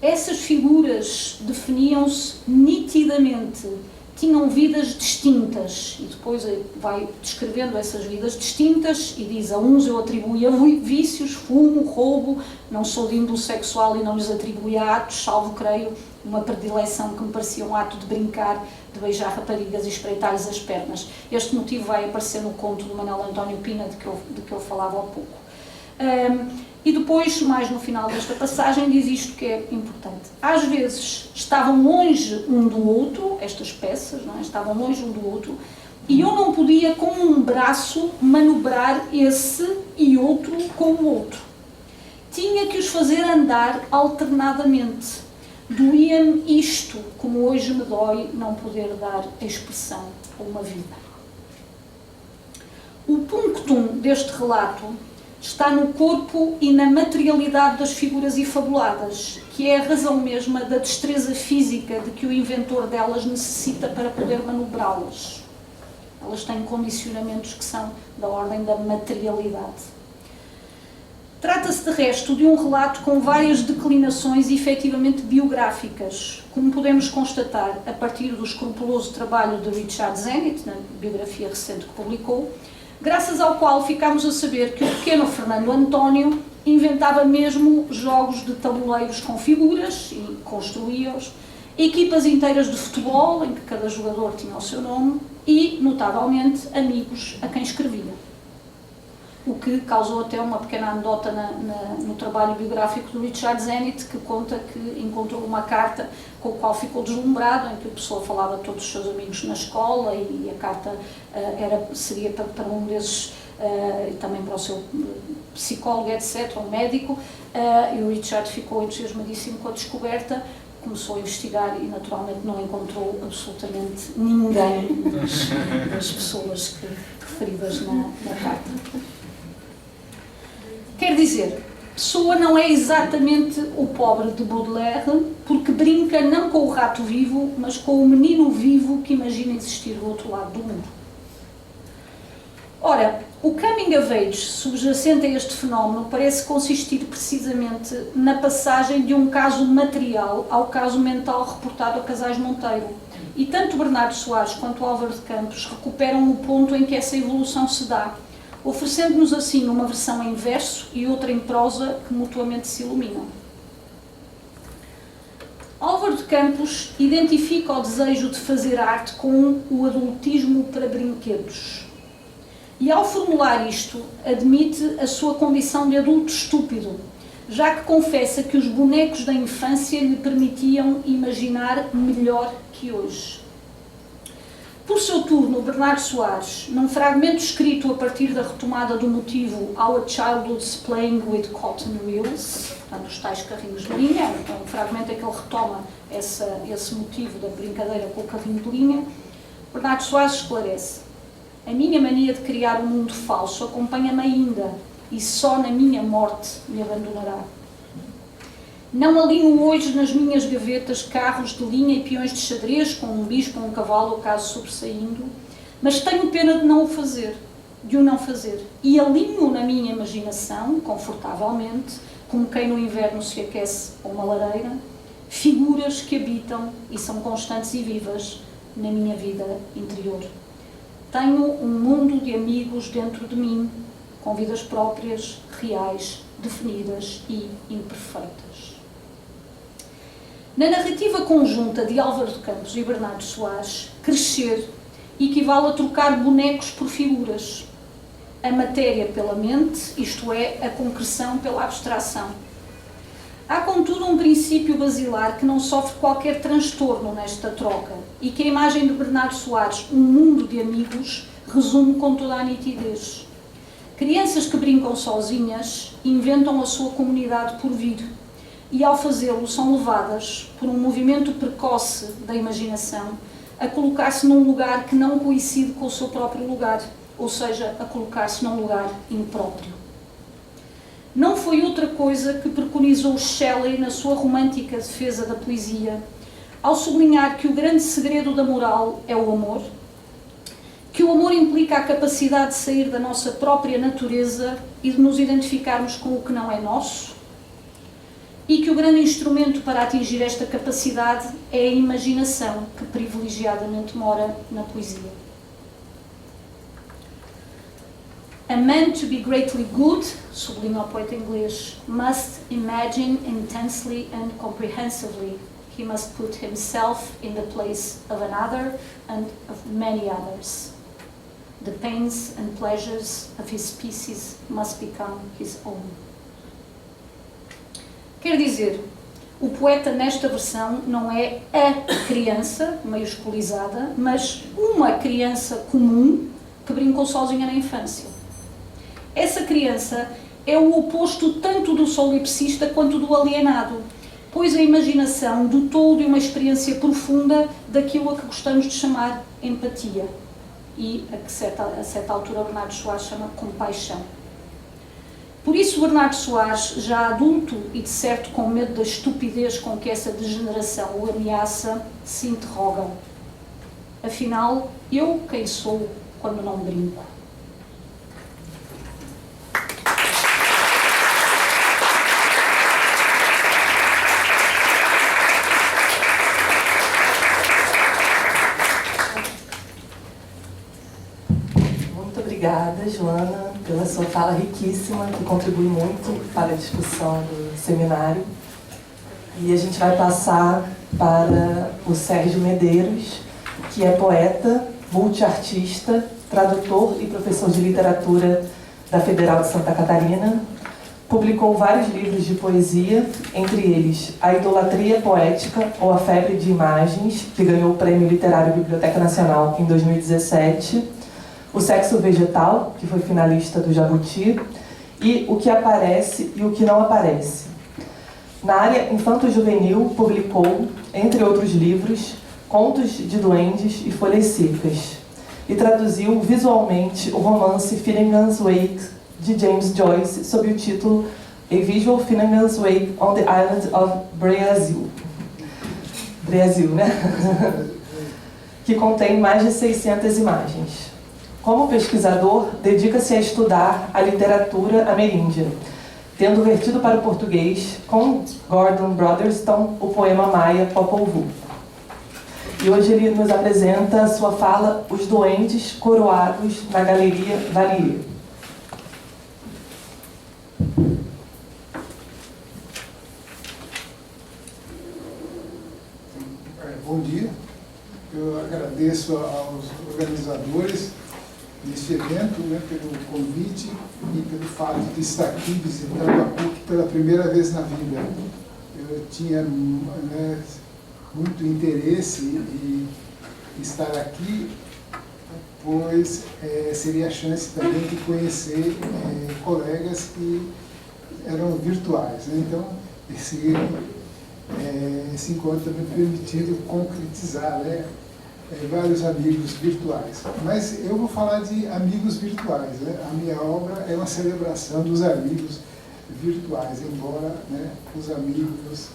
Essas figuras definiam-se nitidamente, tinham vidas distintas, e depois vai descrevendo essas vidas distintas e diz: a uns eu atribuía vícios, fumo, roubo, não sou de índole sexual e não lhes atribuía atos, salvo, creio, uma predileção que me parecia um ato de brincar, de beijar raparigas e espreitar-lhes as pernas. Este motivo vai aparecer no conto do Manuel António Pina, de que eu falava há pouco. E depois, mais no final desta passagem, diz isto que é importante. Às vezes estavam longe um do outro, estas peças, não é? Estavam longe um do outro, e eu não podia, com um braço, manobrar esse e outro com o outro. Tinha que os fazer andar alternadamente. Doía-me isto, como hoje me dói não poder dar expressão a uma vida. O punctum deste relato está no corpo e na materialidade das figuras efabuladas, que é a razão mesma da destreza física de que o inventor delas necessita para poder manobrá-las. Elas têm condicionamentos que são da ordem da materialidade. Trata-se, de resto, de um relato com várias declinações efetivamente biográficas, como podemos constatar a partir do escrupuloso trabalho de Richard Zenit, na biografia recente que publicou, graças ao qual ficamos a saber que o pequeno Fernando António inventava mesmo jogos de tabuleiros com figuras e construía-os, equipas inteiras de futebol, em que cada jogador tinha o seu nome, e, notavelmente, amigos a quem escrevia. O que causou até uma pequena anedota no trabalho biográfico do Richard Zenit, que conta que encontrou uma carta com a qual ficou deslumbrado, em que a pessoa falava a todos os seus amigos na escola, e a carta seria para um desses, e também para o seu psicólogo, etc., um médico, e o Richard ficou entusiasmadíssimo com a descoberta, começou a investigar e naturalmente não encontrou absolutamente ninguém das pessoas referidas na carta. Quer dizer, Pessoa não é exatamente o pobre de Baudelaire, porque brinca não com o rato vivo, mas com o menino vivo que imagina existir do outro lado do mundo. Ora, o coming of age subjacente a este fenómeno parece consistir precisamente na passagem de um caso material ao caso mental reportado a Casais Monteiro. E tanto Bernardo Soares quanto Álvaro de Campos recuperam o ponto em que essa evolução se dá, oferecendo-nos assim uma versão em verso e outra em prosa que mutuamente se iluminam. Álvaro de Campos identifica o desejo de fazer arte com o adultismo para brinquedos. E ao formular isto, admite a sua condição de adulto estúpido, já que confessa que os bonecos da infância lhe permitiam imaginar melhor que hoje. Por seu turno, Bernardo Soares, num fragmento escrito a partir da retomada do motivo Our Childhood's Playing with Cotton Reels, portanto, os tais carrinhos de linha, é um fragmento em que ele retoma esse motivo da brincadeira com o carrinho de linha, Bernardo Soares esclarece: a minha mania de criar um mundo falso acompanha-me ainda, e só na minha morte me abandonará. Não alinho hoje nas minhas gavetas carros de linha e peões de xadrez, com um bispo ou um cavalo, ao caso sobressaindo, mas tenho pena de não o fazer, de o não fazer, e alinho na minha imaginação, confortavelmente, como quem no inverno se aquece a uma lareira, figuras que habitam e são constantes e vivas na minha vida interior. Tenho um mundo de amigos dentro de mim, com vidas próprias, reais, definidas e imperfeitas. Na narrativa conjunta de Álvaro de Campos e Bernardo Soares, crescer equivale a trocar bonecos por figuras, a matéria pela mente, isto é, a concreção pela abstração. Há, contudo, um princípio basilar que não sofre qualquer transtorno nesta troca e que a imagem de Bernardo Soares, um mundo de amigos, resume com toda a nitidez. Crianças que brincam sozinhas inventam a sua comunidade por vir e, ao fazê-lo, são levadas, por um movimento precoce da imaginação, a colocar-se num lugar que não coincide com o seu próprio lugar, ou seja, a colocar-se num lugar impróprio. Não foi outra coisa que preconizou Shelley na sua romântica defesa da poesia, ao sublinhar que o grande segredo da moral é o amor, que o amor implica a capacidade de sair da nossa própria natureza e de nos identificarmos com o que não é nosso, e que o grande instrumento para atingir esta capacidade é a imaginação, que privilegiadamente mora na poesia. A man to be greatly good, sublinha o poeta inglês, must imagine intensely and comprehensively. He must put himself in the place of another and of many others. The pains and pleasures of his species must become his own. Quer dizer, o poeta nesta versão não é a criança, maiusculizada, mas uma criança comum que brincou sozinha na infância. Essa criança é o oposto tanto do solipsista quanto do alienado, pois a imaginação dotou de uma experiência profunda daquilo a que gostamos de chamar empatia e a certa altura Bernardo Soares chama compaixão. Por isso Bernardo Soares, já adulto e de certo com medo da estupidez com que essa degeneração o ameaça, se interroga: afinal, eu quem sou quando não brinco? Muito obrigada. Joana, pela sua fala riquíssima, que contribui muito para a discussão do seminário. E a gente vai passar para o Sérgio Medeiros, que é poeta, multiartista, tradutor e professor de literatura da Federal de Santa Catarina. Publicou vários livros de poesia, entre eles A Idolatria Poética ou A Febre de Imagens, que ganhou o Prêmio Literário Biblioteca Nacional em 2017, O Sexo Vegetal, que foi finalista do Jabuti, e O que Aparece e o que Não Aparece. Na área infanto-juvenil, publicou, entre outros livros, Contos de Duendes e Folhas Secas, e traduziu visualmente o romance Finnegan's Wake, de James Joyce, sob o título A Visual Finnegan's Wake on the Island of Brasil. Brasil, né? Que contém mais de 600 imagens. Como pesquisador, dedica-se a estudar a literatura ameríndia, tendo vertido para o português, com Gordon Brotherston, o poema maia Popol Vuh. E hoje ele nos apresenta a sua fala Os Duendes Coroados na Galeria Valier. Bom dia, eu agradeço aos organizadores deste evento, né, pelo convite e pelo fato de estar aqui visitando a PUC pela primeira vez na vida. Eu tinha, né, muito interesse em estar aqui, pois seria a chance também de conhecer colegas que eram virtuais, né? Então, esse encontro me permitindo concretizar, né, vários amigos virtuais. Mas eu vou falar de amigos virtuais, né? A minha obra é uma celebração dos amigos virtuais, embora, né, os amigos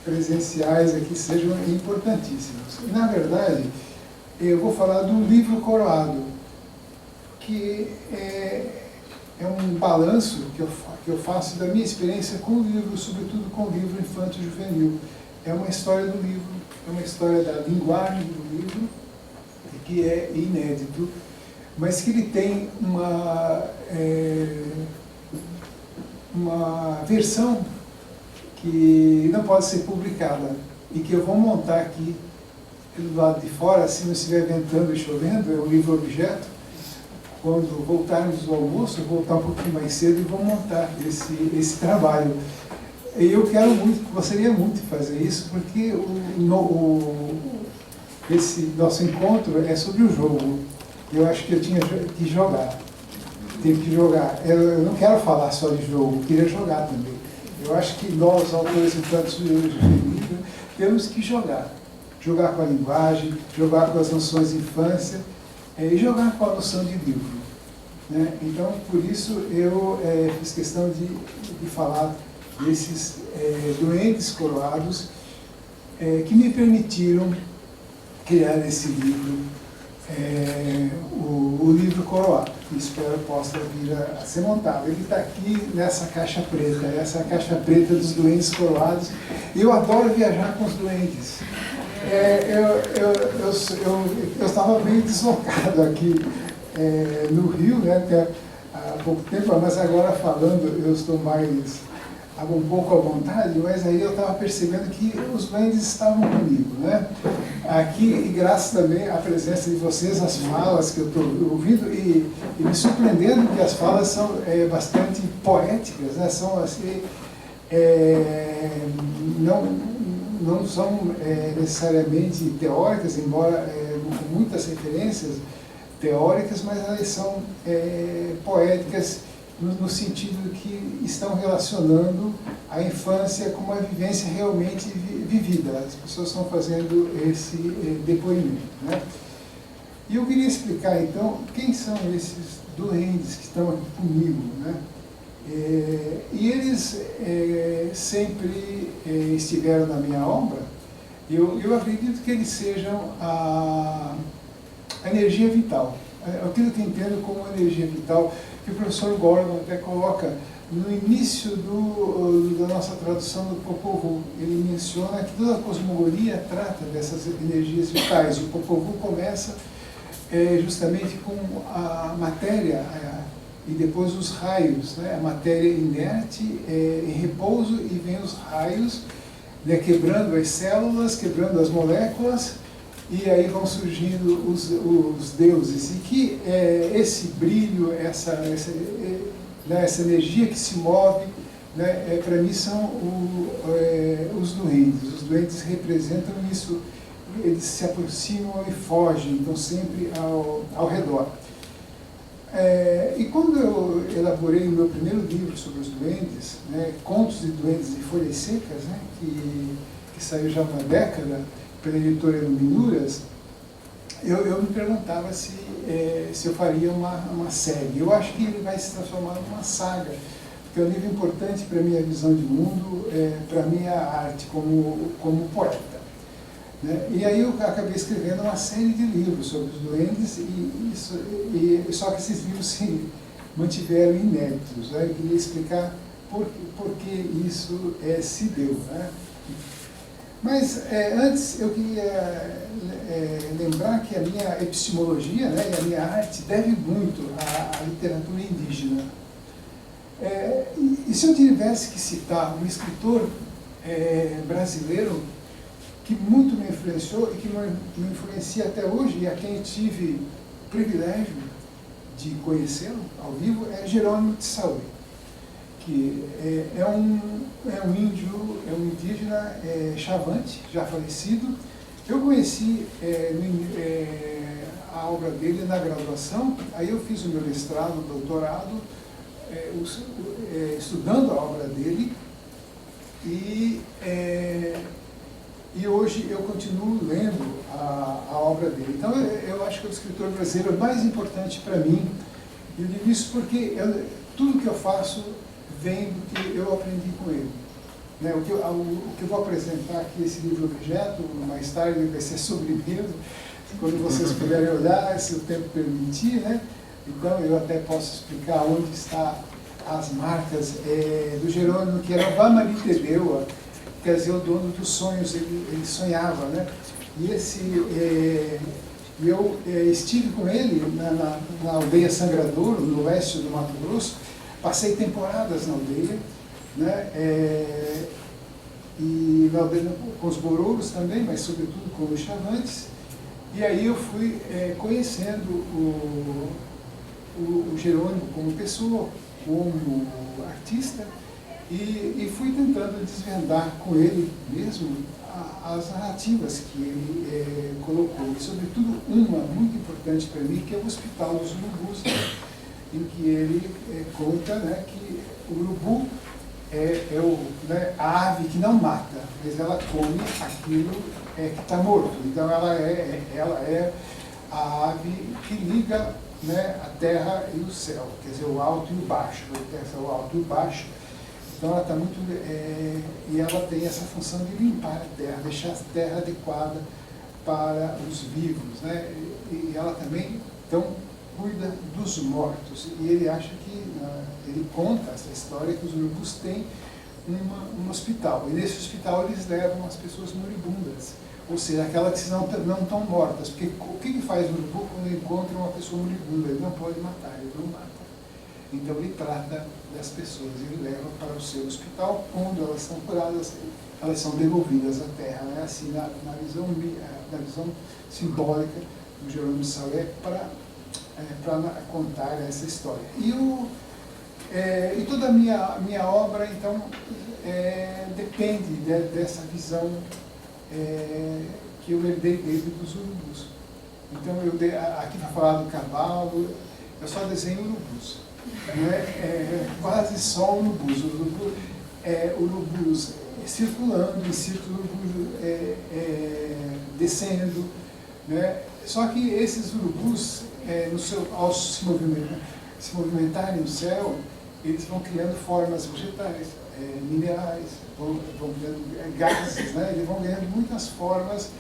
presenciais aqui sejam importantíssimos. E, na verdade, eu vou falar do livro Coroado, que é um balanço que eu faço da minha experiência com o livro, sobretudo com o livro infanto-juvenil. É uma história do livro, é uma história da linguagem do livro, que é inédito, mas que ele tem uma versão que não pode ser publicada e que eu vou montar aqui do lado de fora, se não estiver ventando e chovendo, é um livro objeto. Quando voltarmos do almoço, vou voltar um pouquinho mais cedo e vou montar esse trabalho. E eu quero muito, gostaria muito de fazer isso, porque esse nosso encontro é sobre o jogo. Eu acho que eu tinha que jogar. Tenho que jogar. Eu não quero falar só de jogo, eu queria jogar também. Eu acho que nós, autores infantis juvenis, temos que jogar. Jogar com a linguagem, jogar com as noções de infância, e jogar com a noção de livro, né? Então, por isso, eu fiz questão de falar desses duendes coroados que me permitiram criar esse livro, o livro Coroado, que espero possa vir a ser montado. Ele está aqui nessa caixa preta, essa caixa preta dos duendes coroados. Eu adoro viajar com os duendes. Eu estava meio deslocado aqui no Rio, né, até há pouco tempo, mas agora falando eu estou um pouco à vontade, mas aí eu estava percebendo que os duendes estavam comigo, né? Aqui, e graças também à presença de vocês, as falas que eu estou ouvindo, e me surpreendendo que as falas são bastante poéticas, né? São assim, não são necessariamente teóricas, embora com muitas referências teóricas, mas elas são poéticas no sentido que estão relacionando a infância com uma vivência realmente vivida. As pessoas estão fazendo esse depoimento, né? E eu queria explicar, então, quem são esses duendes que estão aqui comigo, né? E eles sempre estiveram na minha obra. Eu acredito que eles sejam a energia vital, aquilo que eu entendo como energia vital, que o professor Gordon até coloca no início da nossa tradução do Popol Vuh. Ele menciona que toda a cosmogonia trata dessas energias vitais. O Popol Vuh começa justamente com a matéria e depois os raios, né? A matéria inerte em repouso e vem os raios, né? Quebrando as células, quebrando as moléculas, e aí vão surgindo os deuses. E que esse brilho, essa energia que se move, né? Para mim são os duendes. Os duendes representam isso. Eles se aproximam e fogem, estão sempre ao redor. E quando eu elaborei o meu primeiro livro sobre os duendes, né, Contos de Duendes e Folhas Secas, né, que saiu já há uma década pela editora Luminuras, eu me perguntava se eu faria uma série. Eu acho que ele vai se transformar numa saga, porque é um livro importante para a minha visão de mundo, para a minha arte como poeta. Né? E aí eu acabei escrevendo uma série de livros sobre os duendes, só que esses livros se mantiveram inéditos. Né? Eu queria explicar por que isso se deu. Né? Mas antes eu queria lembrar que a minha epistemologia, né, e a minha arte deve muito à literatura indígena. E se eu tivesse que citar um escritor brasileiro que muito me influenciou e que me influencia até hoje, e a quem eu tive o privilégio de conhecê-lo ao vivo, é Jerônimo de Saúde, que é um indígena chavante, já falecido. Eu conheci a obra dele na graduação, aí eu fiz o meu mestrado, doutorado, estudando a obra dele, e hoje eu continuo lendo a obra dele. Então eu acho que é o escritor brasileiro mais importante para mim. Eu digo isso porque tudo que eu faço vem do que eu aprendi com ele. Né? O que eu vou apresentar aqui, esse livro objeto, mais tarde vai ser sobre mesmo, quando vocês puderem olhar, se o tempo permitir, né? Então eu até posso explicar onde estão as marcas do Jerônimo, que era o Vamaritedeu, quer dizer, o dono dos sonhos. Ele sonhava, né? E eu estive com ele na aldeia Sangradouro, no oeste do Mato Grosso, passei temporadas na aldeia, né? E na aldeia com os borouros também, mas sobretudo com os chavantes. E aí eu fui conhecendo o Jerônimo como pessoa, como artista, e fui tentando desvendar com ele mesmo as narrativas que ele colocou, e sobretudo uma muito importante para mim, que é o Hospital dos Urubus, em que ele conta, né, que o urubu a ave que não mata, mas ela come aquilo que está morto. Então ela é a ave que liga, né, a terra e o céu, quer dizer, o alto e o baixo, o alto e o baixo. Então ela está muito... e ela tem essa função de limpar a terra, deixar a terra adequada para os vivos, né? E ela também, então, cuida dos mortos. E ele acha que... ele conta essa história que os urubus têm um hospital. E nesse hospital eles levam as pessoas moribundas, ou seja, aquelas que não estão mortas. Porque o que faz o urubu quando encontra uma pessoa moribunda? Ele não pode matar, ele não mata. Então ele trata das pessoas, ele leva para o seu hospital. Quando elas são curadas, elas são devolvidas à terra. É assim, na visão simbólica do Jerônimo de Saúde, para contar essa história. E toda a minha obra, então, depende dessa visão que eu herdei desde dos urubus. Então, aqui para falar do cavalo, eu só desenho urubus. Quase só urubus. Urubus circulando, em círculo, descendo. Né? Só que esses urubus, ao se movimentarem no céu, eles vão criando formas vegetais, minerais, vão criando gases, né? Eles vão ganhando muitas formas,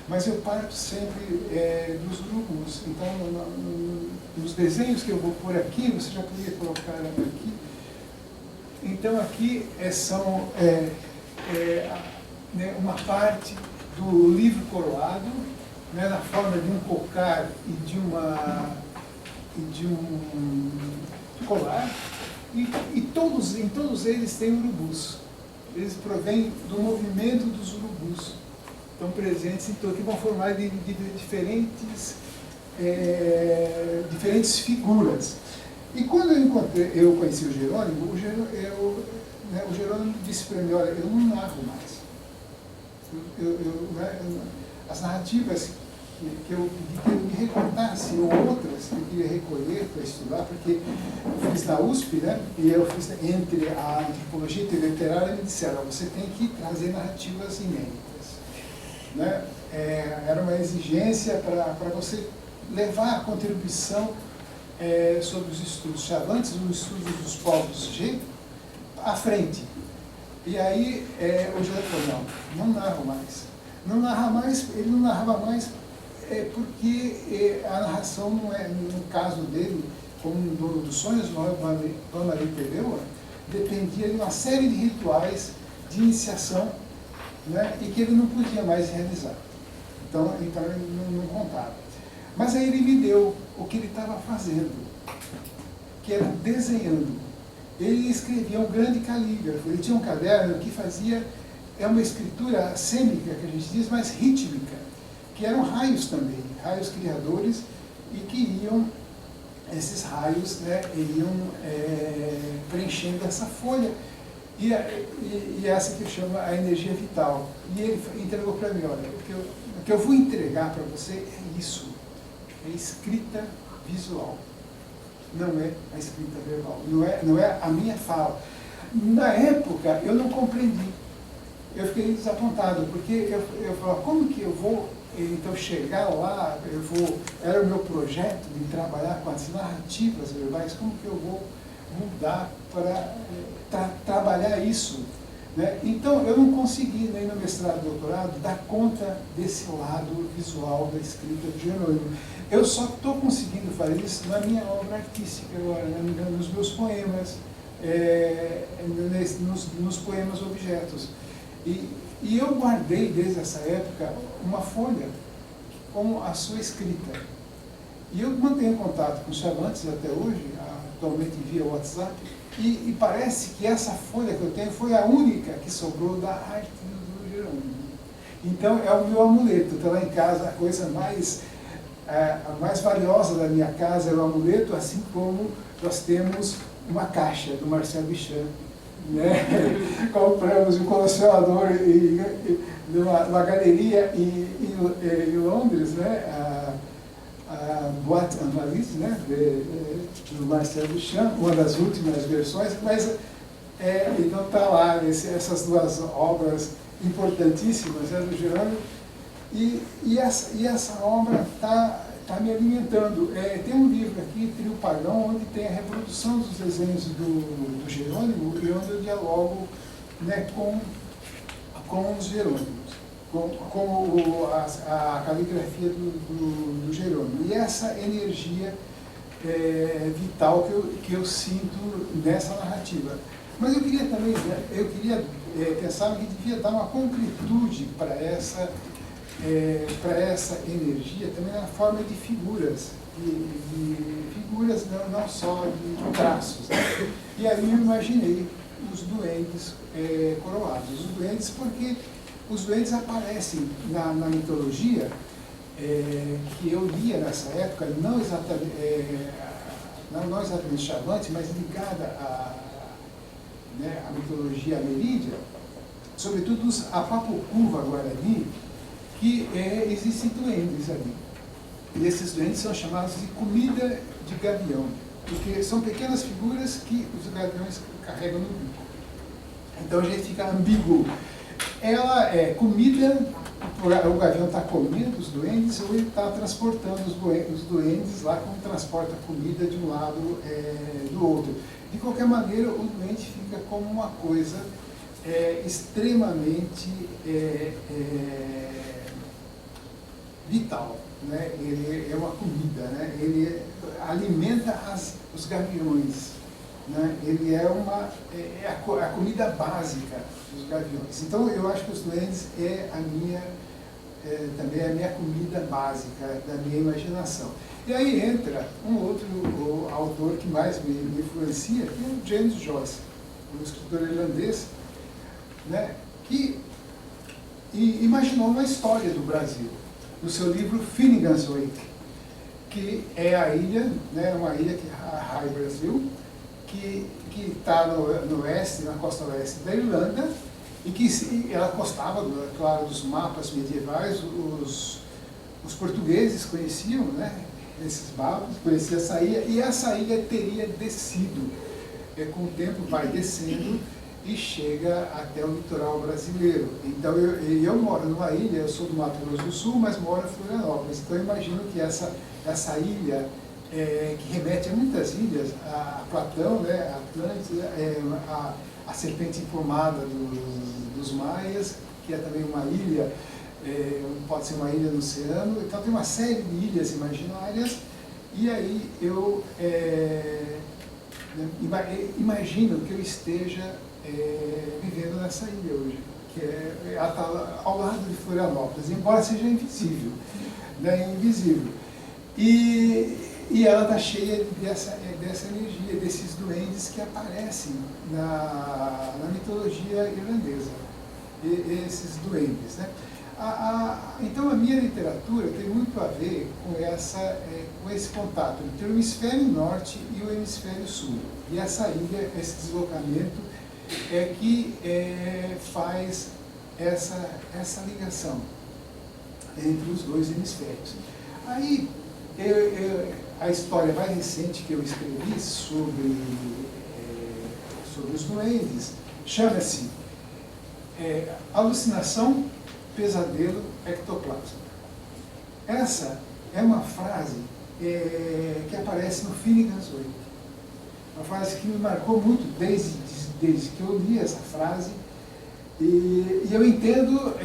mas eu parto sempre dos urubus. Então, nos desenhos que eu vou pôr aqui, você já poderia colocar aqui. Então, aqui são uma parte do livro coroado, né, na forma de um cocar e de um colar, e em todos eles tem urubus. Eles provêm do movimento dos urubus. Estão presentes em todo, que vão formar de diferentes figuras. E quando eu conheci o Jerônimo, o Jerônimo disse para mim: olha, eu não narro mais. As narrativas que eu pedi que ele me recontasse, ou outras que eu queria recolher para estudar, porque eu fiz na USP, né, e eu fiz entre a antropologia e teoria literária, me disseram: você tem que trazer narrativas inéditas. Né? Era uma exigência para você levar a contribuição sobre os estudos chavantes, os estudos dos povos G, à frente. E aí o José falou: não narro mais. Não narra mais, ele não narrava mais porque a narração não é, no caso dele, como um dono dos sonhos, Dona Maria Pereira, dependia de uma série de rituais de iniciação, né, e que ele não podia mais realizar. Então ele não contava. Mas aí ele me deu o que ele estava fazendo, que era desenhando. Ele escrevia um grande calígrafo, ele tinha um caderno que fazia, uma escritura cênica, que a gente diz, mas rítmica, que eram raios também, raios criadores, e que iam, esses raios, né, iriam preenchendo essa folha, e essa que chama a energia vital. E ele entregou para mim: olha, o que eu vou entregar para você é isso, é escrita visual, não é a escrita verbal, não é a minha fala. Na época eu não compreendi, eu fiquei desapontado, porque eu falava: como que eu vou então chegar lá, era o meu projeto de trabalhar com as narrativas verbais, como que eu vou mudar para trabalhar isso? Né? Então eu não consegui, nem no mestrado e doutorado, dar conta desse lado visual da escrita de Jerônimo. Eu só estou conseguindo fazer isso na minha obra artística agora, nos meus poemas, nos poemas objetos. E eu guardei desde essa época uma folha com a sua escrita. E eu mantenho contato com os chavantes até hoje, atualmente via WhatsApp, e parece que essa folha que eu tenho foi a única que sobrou da arte do Jerônimo. Então é o meu amuleto. Está lá em casa, a coisa a mais valiosa da minha casa é o amuleto, assim como nós temos uma caixa do Marcel Duchamp. Né? Compramos um colecionador numa galeria em Londres, né? A Boîte Invalides, né? Do Marcel Duchamp, uma das últimas versões, mas então está lá essas duas obras importantíssimas, né, do Jerônimo, e essa obra está me alimentando. Tem um livro aqui, Trio Pagão, onde tem a reprodução dos desenhos do Jerônimo e onde eu dialogo, né, com os Jerônimos, com a caligrafia do Jerônimo. E essa energia vital que eu sinto nessa narrativa. Mas eu queria também, pensava que devia dar uma concretude para essa energia também na forma de figuras, figuras não só de traços. Né? E aí eu imaginei os duendes coroados. Os duendes, porque os duendes aparecem na mitologia que eu lia nessa época, não exatamente Chavante, mas ligada à mitologia ameríndia, sobretudo a Papocuva Guarani, que existem duendes ali. E esses duendes são chamados de comida de gavião, porque são pequenas figuras que os gaviões carregam no bico. Então a gente fica ambíguo. Ela é comida, o gavião está comendo os duendes, ou ele está transportando os duendes lá, como transporta a comida de um lado do outro. De qualquer maneira, o duende fica como uma coisa extremamente vital, né? Ele é uma comida, né? Ele alimenta os gaviões, né? Ele é a comida básica dos gaviões. Então eu acho que os duendes é também é a minha comida básica da minha imaginação. E aí entra um outro autor que mais me influencia, que é o James Joyce, um escritor irlandês, né, que imaginou uma história do Brasil, no seu livro Finnegan's Wake, que é a ilha, né, uma ilha que é a High Brasil, que está no oeste, na costa oeste da Irlanda, e que ela constava, claro, dos mapas medievais. Os portugueses conheciam, né, esses mapas, conheciam essa ilha, e essa ilha teria descido, com o tempo vai descendo e chega até o litoral brasileiro. Então eu moro numa ilha, eu sou do Mato Grosso do Sul, mas moro em Florianópolis, então eu imagino que essa ilha, que remete a muitas ilhas, a Platão, né, a Atlântida, a serpente emplumada dos maias, que é também uma ilha, pode ser uma ilha no oceano. Então tem uma série de ilhas imaginárias, e aí eu imagino que eu esteja vivendo nessa ilha hoje, que ela está ao lado de Florianópolis, embora seja invisível, né, invisível. E ela está cheia dessa energia, desses duendes que aparecem na mitologia irlandesa, esses duendes, né? Então a minha literatura tem muito a ver com esse contato entre o hemisfério norte e o hemisfério sul. E essa ilha, esse deslocamento, é que faz essa ligação entre os dois hemisférios. Aí, a história mais recente que eu escrevi sobre os duendes chama-se Alucinação, Pesadelo, Ectoplasma. Essa é uma frase que aparece no Finnegan's Wake. Uma frase que me marcou muito desde que eu li essa frase. E eu entendo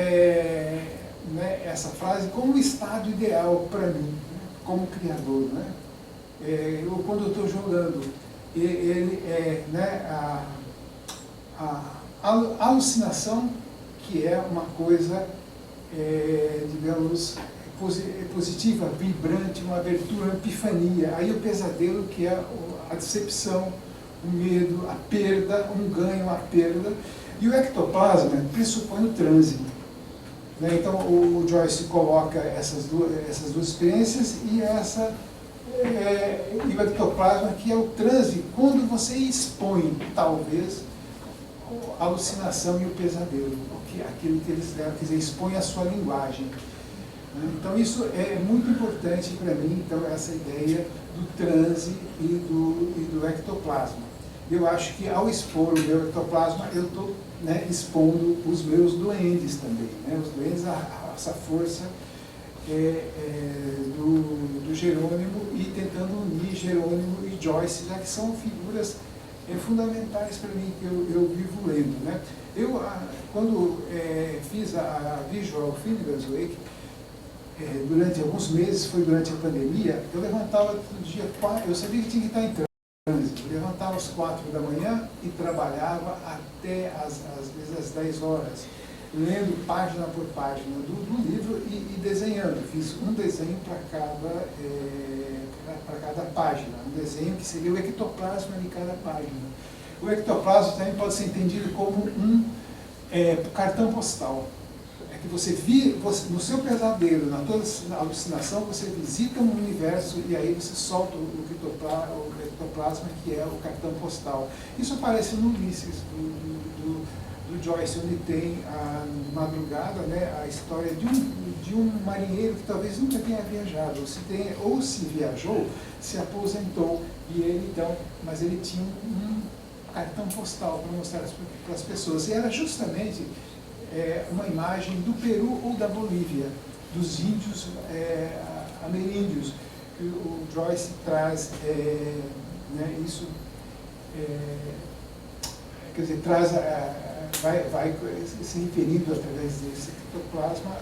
né, essa frase como um estado ideal para mim, né, como criador. Né? Quando eu estou jogando, né, a alucinação, que é uma coisa, digamos, positiva, vibrante, uma abertura, uma epifania. Aí o pesadelo, que é a decepção, o medo, a perda, um ganho, uma perda. E o ectoplasma pressupõe o transe. Né? Então o Joyce coloca essas duas experiências, e o ectoplasma, que é o transe, quando você expõe, talvez, a alucinação e o pesadelo, aquilo que eles deram, quer dizer, expõe a sua linguagem. Então isso é muito importante para mim, então, essa ideia do transe e do ectoplasma. Eu acho que ao expor o meu ectoplasma, eu estou, né, expondo os meus duendes também. Né? Os duendes, essa força do Jerônimo, e tentando unir Jerônimo e Joyce, já que são figuras fundamentais para mim, que eu vivo lendo. Né? Quando fiz a Visual Finnegan's Wake, durante alguns meses, foi durante a pandemia, eu levantava todo dia, eu sabia que tinha que estar em trânsito, eu levantava às 4 da manhã e trabalhava até às vezes às 10 horas, lendo página por página do livro e desenhando. Fiz um desenho para cada página, um desenho que seria o ectoplasma de cada página. O ectoplasma também pode ser entendido como um cartão postal. Que você no seu pesadelo, na tua alucinação, você visita um universo, e aí você solta o ectoplasma, que é o cartão postal. Isso aparece no Ulisses, do Joyce, onde tem a madrugada, né, a história de um marinheiro que talvez nunca tenha viajado, ou se viajou, se aposentou, e ele então, mas ele tinha um cartão postal para mostrar para as pessoas, e era justamente uma imagem do Peru ou da Bolívia, dos índios ameríndios, que o Joyce traz, né, isso, quer dizer, traz, vai se referindo através desse ectoplasma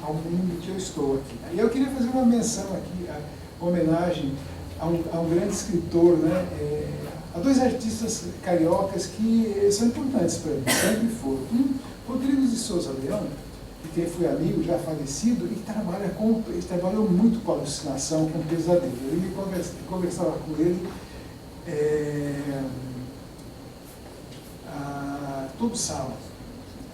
ao mundo que eu estou aqui. E eu queria fazer uma menção aqui, uma homenagem a um grande escritor, né, há dois artistas cariocas que são importantes para mim, sempre foram. Rodrigues de Souza Leão, de quem foi amigo, já falecido, e ele trabalhou muito com alucinação, com pesadelo. Eu conversava com ele todo sábado,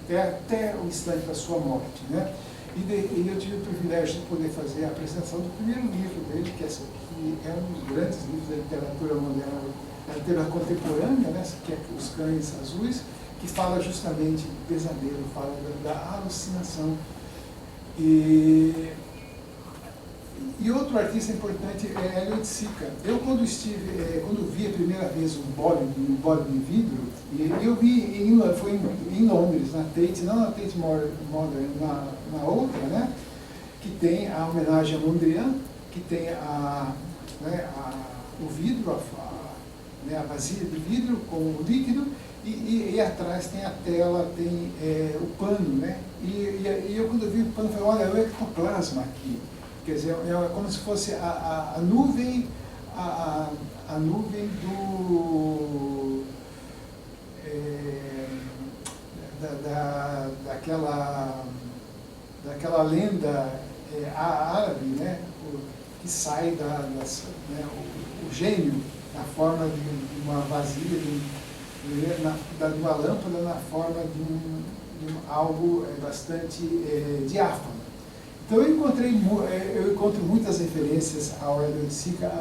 até o instante da sua morte, né? E eu tive o privilégio de poder fazer a apresentação do primeiro livro dele, que é um dos grandes livros da literatura moderna, da literatura contemporânea, né? Que é Os Cães Azuis, que fala justamente do pesadelo, fala da alucinação. E outro artista importante é Elliot Sica. Eu, quando vi a primeira vez um bode de vidro, e eu vi, foi em Londres, na Tate, não na Tate Modern, na outra, né, que tem a homenagem a Mondrian, que tem o vidro, a vasilha de vidro com o líquido, e atrás tem a tela, tem o pano, né? E eu, quando vi o pano, falei, olha, é o ectoplasma aqui. Quer dizer, é como se fosse a nuvem, a nuvem daquela lenda árabe, né? Que sai o gênio na forma de uma vasilha, de uma lâmpada na forma de algo bastante diáfano. Então eu encontro muitas referências ao Elliot Sica,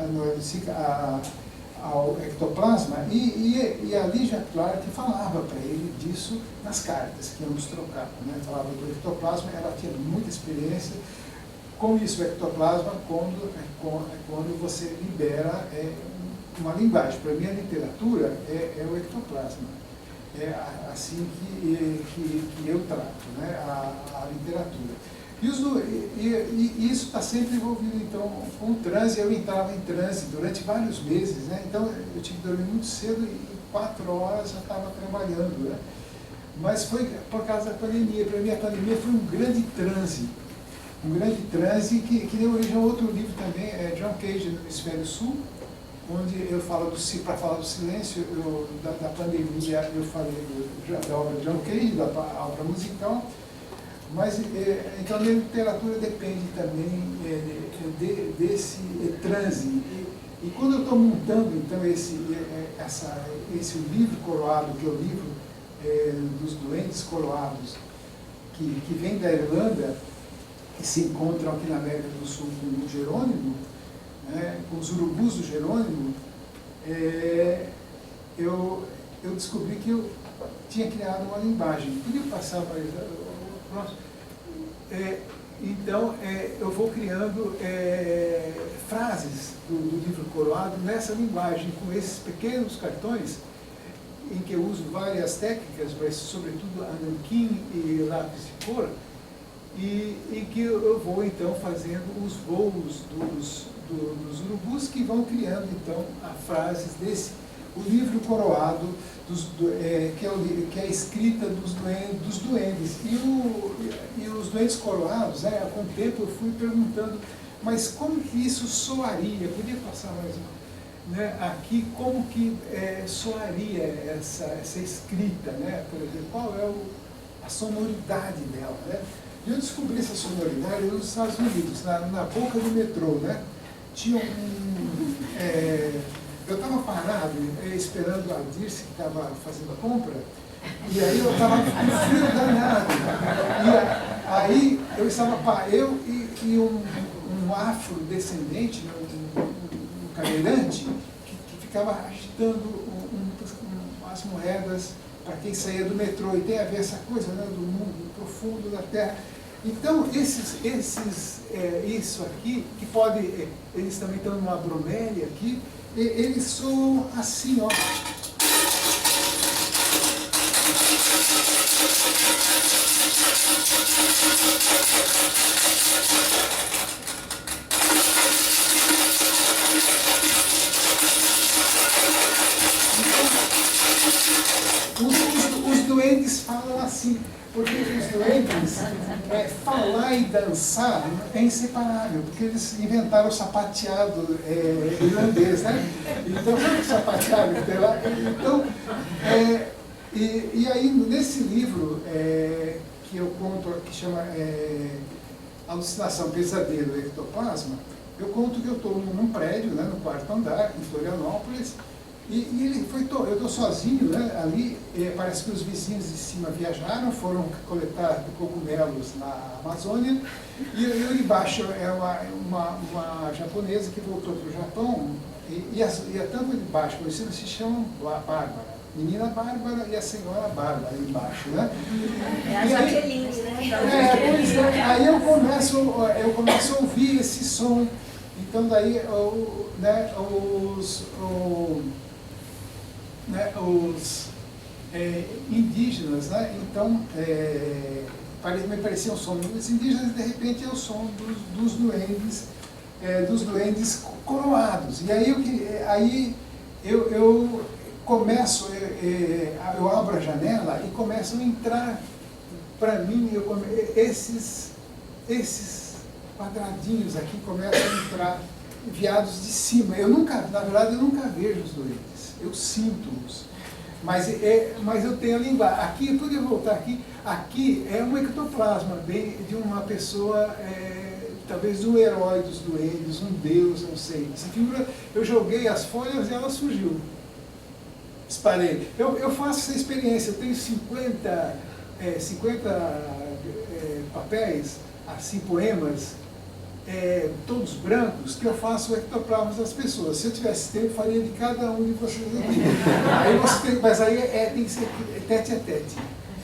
ao ectoplasma, e a Lygia Clark falava para ele disso nas cartas que ambos trocavam, né? Falava do ectoplasma, ela tinha muita experiência com isso, o ectoplasma, quando você libera uma linguagem. Para mim, a literatura é o ectoplasma. É assim que eu trato, né? a literatura. E isso está sempre envolvido, então, com o transe. Eu entrava em transe durante vários meses, né? Então eu tive que dormir muito cedo e 4 horas eu estava trabalhando, né? Mas foi por causa da pandemia. Para mim, a pandemia foi um grande transe que deu origem a outro livro também, John Cage, no Hemisfério Sul, onde eu falo para falar do silêncio, da pandemia, eu falei da obra de John Cage, da obra musical. Mas, então, a minha literatura depende também desse transe. E quando eu estou montando, então, esse livro coroado, que é o livro dos doentes coroados, que vem da Irlanda, que se encontram aqui na América do Sul com o Jerônimo, né, com os urubus do Jerônimo, eu descobri que eu tinha criado uma linguagem. Podia passar mais... Então, eu vou criando frases do livro coroado nessa linguagem, com esses pequenos cartões, em que eu uso várias técnicas, mas sobretudo nanquim e lápis de cor, e que eu vou então fazendo os voos dos urubus, que vão criando então as frases o livro coroado, que é a escrita dos duendes. E os duendes coroados, com o tempo eu fui perguntando, mas como que isso soaria? Podia passar mais né, aqui, como que soaria essa escrita, né? Por exemplo, qual é a sonoridade dela, né? E eu descobri essa sonoridade nos Estados Unidos, na boca do metrô, né? Tinha eu estava parado, esperando a Dirce, que estava fazendo a compra, e aí eu estava com frio danado. E aí eu estava, eu e um afrodescendente, um cadeirante, que ficava agitando as moedas para quem saía do metrô. E tem a ver essa coisa, né, do mundo profundo da Terra. Então, isso aqui, que pode, eles também estão numa bromélia aqui, eles soam assim, ó. Os doentes falam assim, porque os doentes, falar e dançar é inseparável, porque eles inventaram o sapateado irlandês, né? Então, o sapateado, então, e aí nesse livro, que eu conto, que chama Alucinação, Pesadelo e Ectoplasma, eu conto que eu estou num prédio, né, no quarto andar, em Florianópolis, e ele eu estou sozinho, né, ali, parece que os vizinhos de cima viajaram, foram coletar cogumelos na Amazônia, e eu embaixo é uma japonesa que voltou para o Japão, e a tampa de baixo, por isso se chamam Bárbara. Menina Bárbara e a senhora Bárbara embaixo, né? É a Jaqueline, né? Pois é, aí eu começo a ouvir esse som. Então daí os indígenas, né? Então me parecia um som dos indígenas, e de repente é o som dos duendes coroados. E aí eu começo, eu abro a janela e começam a entrar para mim, esses quadradinhos aqui começam a entrar enviados de cima. Na verdade, eu nunca vejo os duendes, eu sinto-os. Mas eu tenho a linguagem. Aqui, eu podia voltar aqui é um ectoplasma de uma pessoa, talvez um herói dos duendes, um deus, não sei. Essa figura, eu joguei as folhas e ela surgiu. Espalhei. Eu faço essa experiência, eu tenho 50 papéis, assim, poemas, todos brancos, que eu faço ectoplasmas das pessoas. Se eu tivesse tempo, eu faria de cada um de vocês aqui. Mas aí tem que ser tete a tete.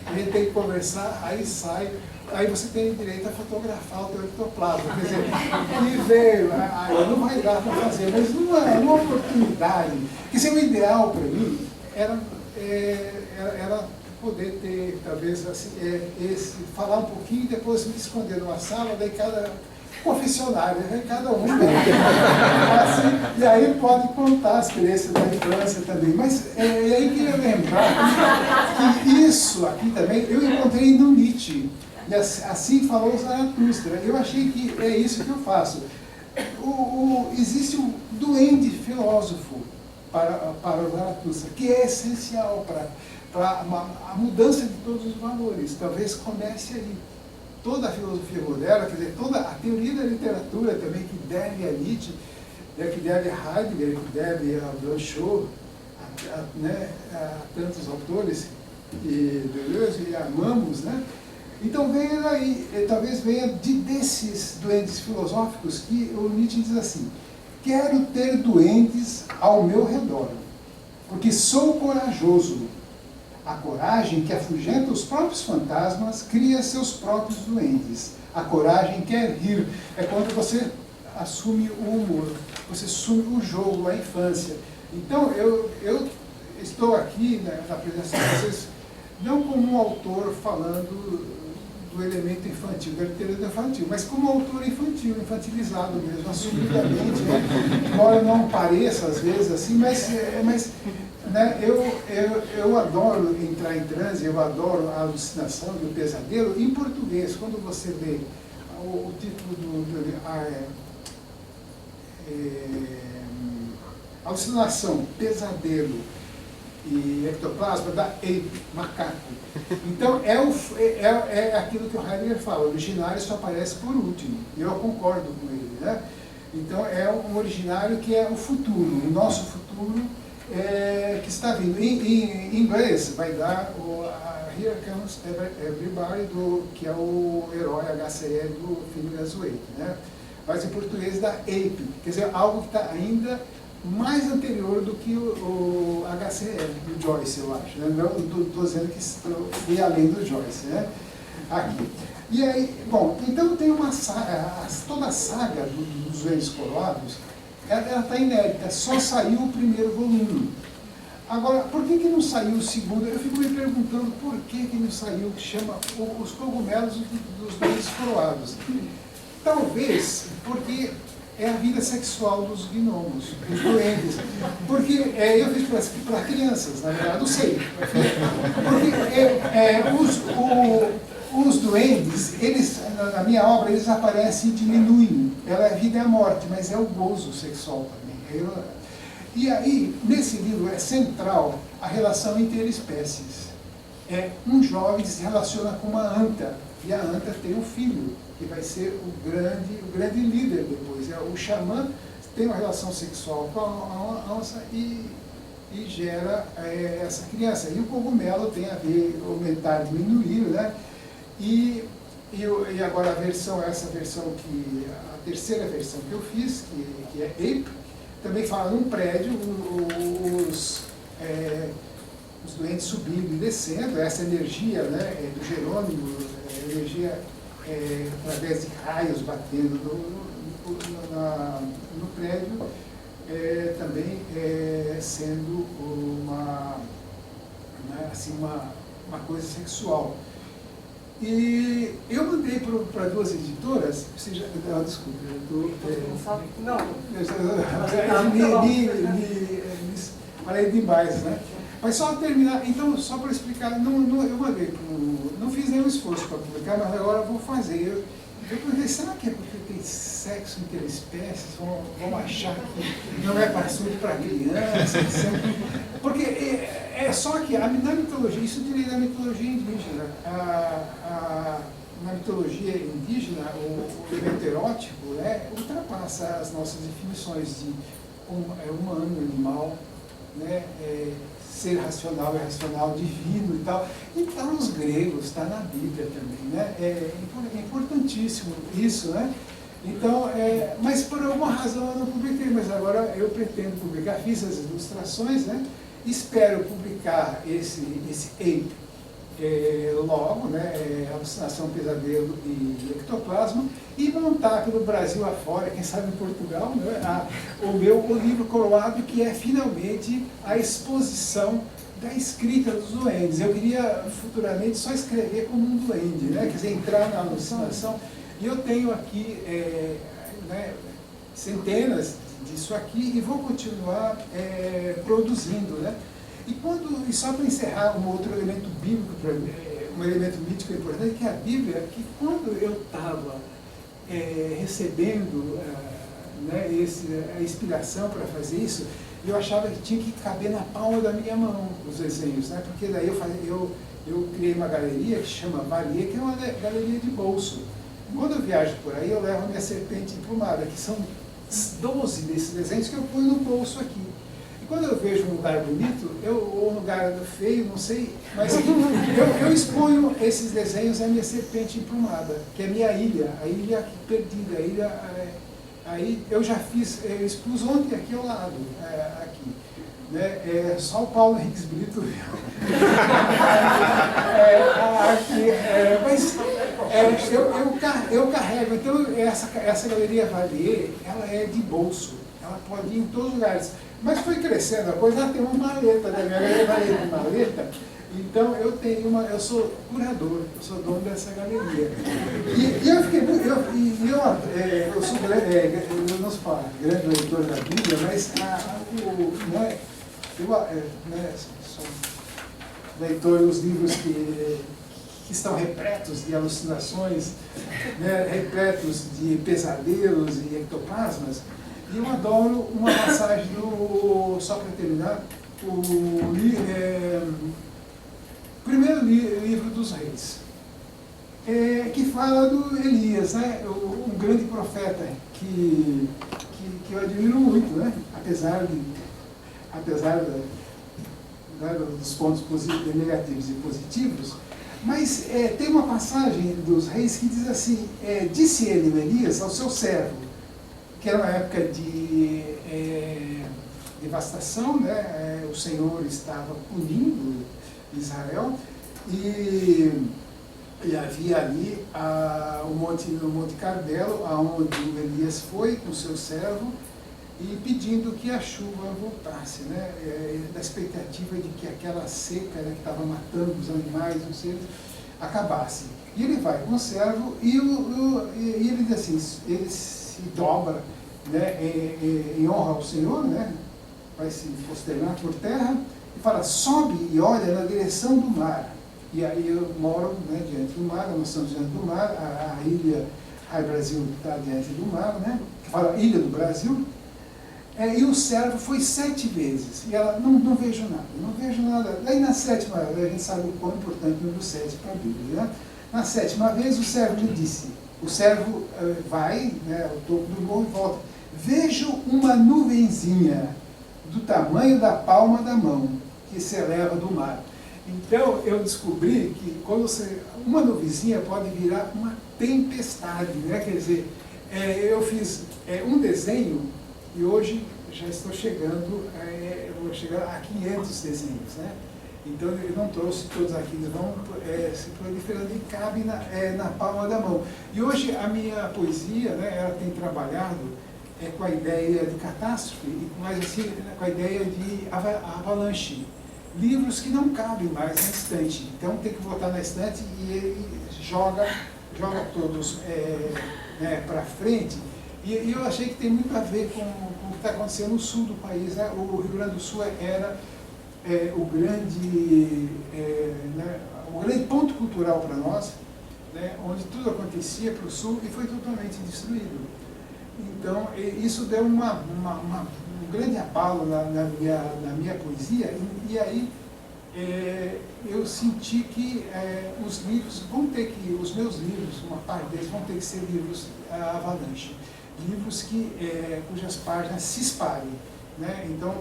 A gente tem que conversar, aí sai, aí você tem direito a fotografar o teu ectoplasma. Quer dizer, e veio, não vai dar para fazer, mas numa oportunidade, que seria o ideal para mim, era poder ter, talvez, assim, falar um pouquinho e depois me esconder numa sala, daí cada confessionário, né? Cada um. Assim, e aí pode contar a experiência da infância também. Mas aí queria lembrar que isso aqui também eu encontrei no Nietzsche. E assim falou Zaratustra. Eu achei que é isso que eu faço. Existe um duende filósofo para o Zaratustra, que é essencial para a mudança de todos os valores. Talvez comece aí. Toda a filosofia moderna, quer dizer, toda a teoria da literatura também, que deve a Nietzsche, que deve a Heidegger, que deve a Blanchot, a tantos autores, e Deleuze, e amamos, né? Então venha daí, talvez venha desses duendes filosóficos, que o Nietzsche diz assim: quero ter duendes ao meu redor, porque sou corajoso. A coragem que afugenta os próprios fantasmas cria seus próprios duendes. A coragem quer rir. É quando você assume o humor, você assume o jogo, a infância. Então, eu estou aqui, né, na presença de vocês, não como um autor falando do elemento infantil, da literatura infantil, mas como autor infantil, infantilizado mesmo, assumidamente, né? Embora não pareça às vezes assim, mas né, eu adoro entrar em transe, eu adoro a alucinação e o pesadelo. Em português, quando você lê o título alucinação, pesadelo e ectoplasma, da ape, macaco. Então é aquilo que o Heidegger fala, o originário só aparece por último, e eu concordo com ele, né? Então é um originário que é o futuro, o nosso futuro, que está vindo. Em inglês vai dar Here Comes Everybody, que é o herói HCE do filme Gazuete, né? Mas em português dá ape, quer dizer, algo que está ainda mais anterior do que o HCE, do Joyce, eu acho. Né? Não estou dizendo que fui além do Joyce, né? Aqui. E aí, bom, então tem uma saga, toda a saga dos Duendes Coroados, ela está inédita, só saiu o primeiro volume. Agora, por que não saiu o segundo? Eu fico me perguntando por que não saiu o que chama Os Cogumelos dos Duendes Coroados. Talvez porque é a vida sexual dos gnomos, dos duendes. Porque eu fiz para crianças, na verdade, não sei. Porque os duendes, na minha obra, eles aparecem e diminuem. A vida é a morte, mas é o gozo sexual também. E aí, nesse livro, é central a relação interespécies. um jovem se relaciona com uma anta, e a anta tem um filho, que vai ser o grande líder depois. O xamã tem uma relação sexual com a onça e gera essa criança. E o cogumelo tem a ver aumentar, diminuir, né? E agora essa versão a terceira versão que eu fiz, que é Ape, também fala num prédio, os doentes subindo e descendo, essa energia, né, do Jerônimo, energia através de raios batendo no prédio, também sendo uma coisa sexual. E eu mandei para 2 editoras, ou seja, desculpa, eu falei demais, né? Mas só terminar, então, só para explicar, eu mandei não fiz nenhum esforço para publicar, mas agora eu vou fazer. Eu perguntei, será que é porque tem sexo interespécies? Vão achar que não é para assunto para criança, etc. Porque só que na mitologia, isso eu tirei da mitologia indígena. Na mitologia indígena, o elemento erótico, né, ultrapassa as nossas definições de humano, animal, né, ser racional, irracional, divino e tal. E está nos gregos, está na Bíblia também, né? É importantíssimo isso, né? Então, mas por alguma razão eu não publiquei, mas agora eu pretendo publicar, fiz as ilustrações, né? Espero publicar esse Ape logo, né? Alucinação, Pesadelo e Ectoplasma, e montar pelo Brasil afora, quem sabe em Portugal, né? o livro coroado, que é finalmente a exposição da escrita dos duendes. Eu queria futuramente só escrever como um duende, né? Quer dizer, entrar na alucinação. E eu tenho aqui né, centenas disso aqui e vou continuar produzindo, né? E só para encerrar, um outro elemento bíblico, um elemento mítico importante, que é a Bíblia, que quando eu estava recebendo né, a inspiração para fazer isso, eu achava que tinha que caber na palma da minha mão os desenhos, né? Porque daí eu criei uma galeria que chama Valier, que é uma galeria de bolso. Quando eu viajo por aí, eu levo a minha serpente emplumada, que são 12 desses desenhos que eu ponho no bolso aqui. E quando eu vejo um lugar bonito, ou um lugar feio, não sei, mas eu exponho esses desenhos à minha serpente emplumada, que é a minha ilha, a ilha perdida, a ilha... Aí eu já eu expus ontem aqui ao lado, aqui. Né? Só o Paulo Henriques Brito viu. Mas eu carrego, então essa galeria Valier, ela é de bolso, ela pode ir em todos os lugares. Mas foi crescendo a coisa, tem uma maleta, né? Minha galeria Valier de maleta, então eu sou curador, eu sou dono dessa galeria. E eu fiquei eu sou eu não sou grande leitor da Bíblia, mas sou leitor dos livros que estão repletos de alucinações, né, repletos de pesadelos e ectoplasmas. E eu adoro uma passagem só para terminar, primeiro livro dos Reis, que fala do Elias, né? Um grande profeta que eu admiro muito, né? Apesar dos pontos negativos e positivos, mas tem uma passagem dos Reis que diz assim, disse ele, Elias, ao seu servo, que era uma época de devastação, né? O Senhor estava punindo Israel, e havia ali o Monte Carmelo, aonde Elias foi com seu servo, e pedindo que a chuva voltasse, né? Da expectativa de que aquela seca, né, que estava matando os animais, os seres, acabasse. E ele vai com o servo, e ele diz assim, ele se dobra, né, em honra ao Senhor, né? Vai se posternar por terra, e fala, sobe e olha na direção do mar. E aí eu moro, né, diante do mar, nós estamos diante do mar, a ilha Rai Brasil está diante do mar, né, que fala Ilha do Brasil, E o servo foi 7 vezes. E ela, não vejo nada, não vejo nada. Daí na 7ª, a gente sabe o quão importante o número 7 para a Bíblia, né? Na 7ª vez, o servo lhe disse, o servo vai, né, ao topo do morro e volta. Vejo uma nuvenzinha do tamanho da palma da mão, que se eleva do mar. Então, eu descobri que quando uma nuvenzinha pode virar uma tempestade, né? Quer dizer, eu fiz um desenho e hoje já estou chegando, eu vou chegar a 500 desenhos, né? Então, eu não trouxe todos aqui, eles vão se proliferando e cabe na palma da mão. E hoje a minha poesia, né, ela tem trabalhado com a ideia de catástrofe, mas assim, com a ideia de avalanche. Livros que não cabem mais na estante. Então tem que botar na estante e ele joga todos para frente. E eu achei que tem muito a ver com o que está acontecendo no sul do país, né? O Rio Grande do Sul era o grande ponto cultural para nós, né? Onde tudo acontecia para o sul e foi totalmente destruído. Então, isso deu um grande abalo na minha poesia, e aí eu senti que os livros os meus livros, uma parte deles vão ter que ser livros avalanche, livros cujas páginas se espalhem, né? Então,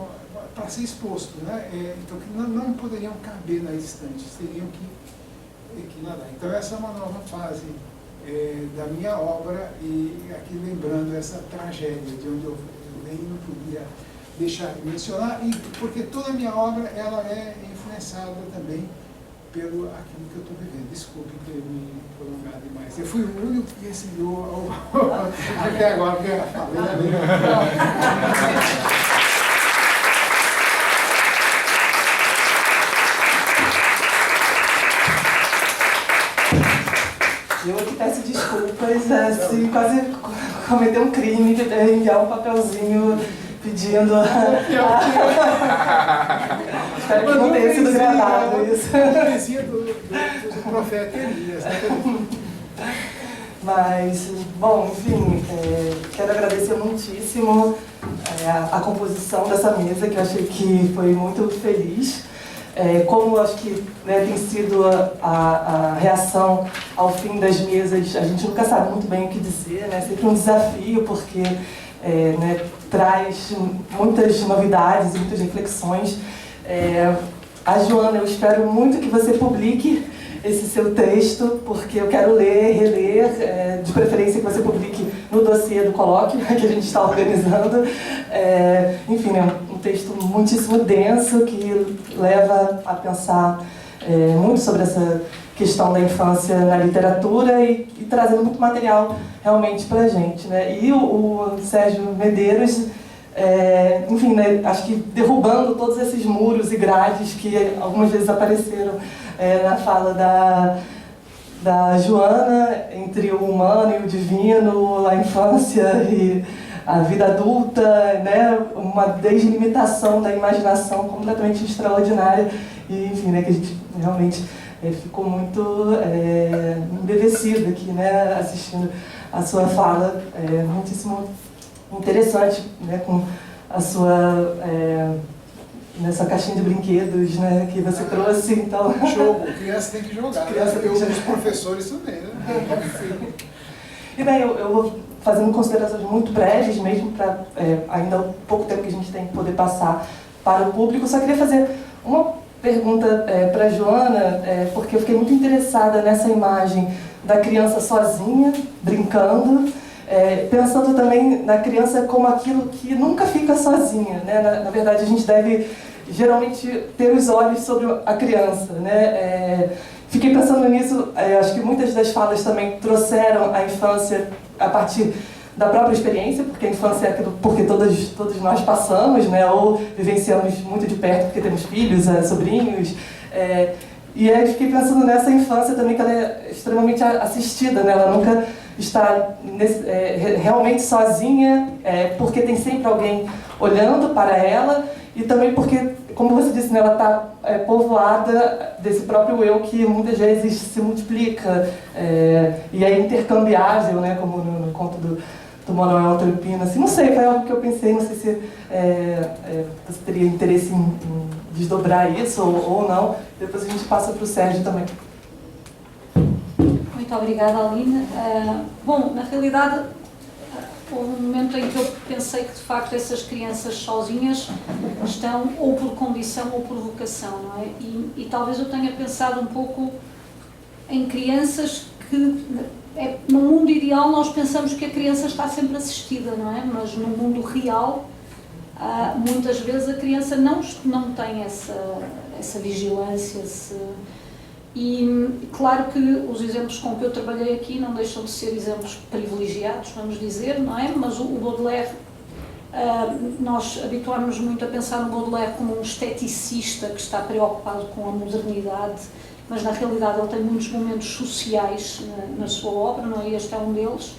para ser exposto, né? Então, que não poderiam caber nas estantes, teriam que nadar. Então, essa é uma nova fase da minha obra, e aqui lembrando essa tragédia de onde eu nem não podia deixar de mencionar, porque toda a minha obra ela é influenciada também pelo aquilo que eu estou vivendo. Desculpe ter me prolongado demais. Eu fui o único que recebeu até agora, porque eu falei. Eu aqui peço desculpas, assim, quase cometer um crime de enviar um papelzinho pedindo espero que não tenha sido gravado isso. Do profeta Elias, né? Mas, bom, enfim, quero agradecer muitíssimo a composição dessa mesa, que eu achei que foi muito feliz. Como acho que tem sido a reação ao fim das mesas, a gente nunca sabe muito bem o que dizer, né? Sempre um desafio, porque traz muitas novidades e muitas reflexões. A Joana, eu espero muito que você publique esse seu texto, porque eu quero ler, reler, de preferência que você publique no dossiê do colóquio que a gente está organizando. Enfim, um texto muitíssimo denso que leva a pensar muito sobre essa questão da infância na literatura e trazendo muito material realmente para a gente, né? E o Sérgio Medeiros, enfim, né, acho que derrubando todos esses muros e grades que algumas vezes apareceram na fala da Joana, entre o humano e o divino, a infância e a vida adulta, né, uma deslimitação da imaginação completamente extraordinária, e enfim, né, que a gente realmente ficou muito embevecido aqui, né, assistindo a sua fala, muitíssimo interessante, né, com a sua nessa caixinha de brinquedos, né, que você trouxe, então... Jogo, criança tem que jogar, criança tem que jogar. Os professores também, né? E bem, eu vou fazendo considerações muito breves mesmo, para ainda o pouco tempo que a gente tem que poder passar para o público. Só queria fazer uma pergunta para a Joana, porque eu fiquei muito interessada nessa imagem da criança sozinha, brincando, pensando também na criança como aquilo que nunca fica sozinha, né? Na verdade, a gente deve geralmente ter os olhos sobre a criança, né? Fiquei pensando nisso, acho que muitas das falas também trouxeram a infância a partir da própria experiência, porque a infância é aquilo porque todos nós passamos, né? Ou vivenciamos muito de perto porque temos filhos, sobrinhos. E aí fiquei pensando nessa infância também, que ela é extremamente assistida, né? Ela nunca está realmente sozinha, porque tem sempre alguém olhando para ela, e também porque, como você disse, né, ela está povoada desse próprio eu que muitas vezes se multiplica e é intercambiável, né, como no conto do Manuel Trampino, assim, não sei, foi algo que eu pensei, não sei se você teria interesse em desdobrar isso ou não. Depois a gente passa para o Sérgio também. Muito obrigada, Aline. Bom, na realidade, houve um momento em que eu pensei que, de facto, essas crianças sozinhas estão ou por condição ou por vocação, não é? E talvez eu tenha pensado um pouco em crianças que, no mundo ideal, nós pensamos que a criança está sempre assistida, não é? Mas no mundo real, muitas vezes a criança não tem essa vigilância, E claro que os exemplos com que eu trabalhei aqui não deixam de ser exemplos privilegiados, vamos dizer, não é? Mas o Baudelaire, nós habituámos-nos muito a pensar no Baudelaire como um esteticista que está preocupado com a modernidade, mas na realidade ele tem muitos momentos sociais na sua obra, não é? Este é um deles.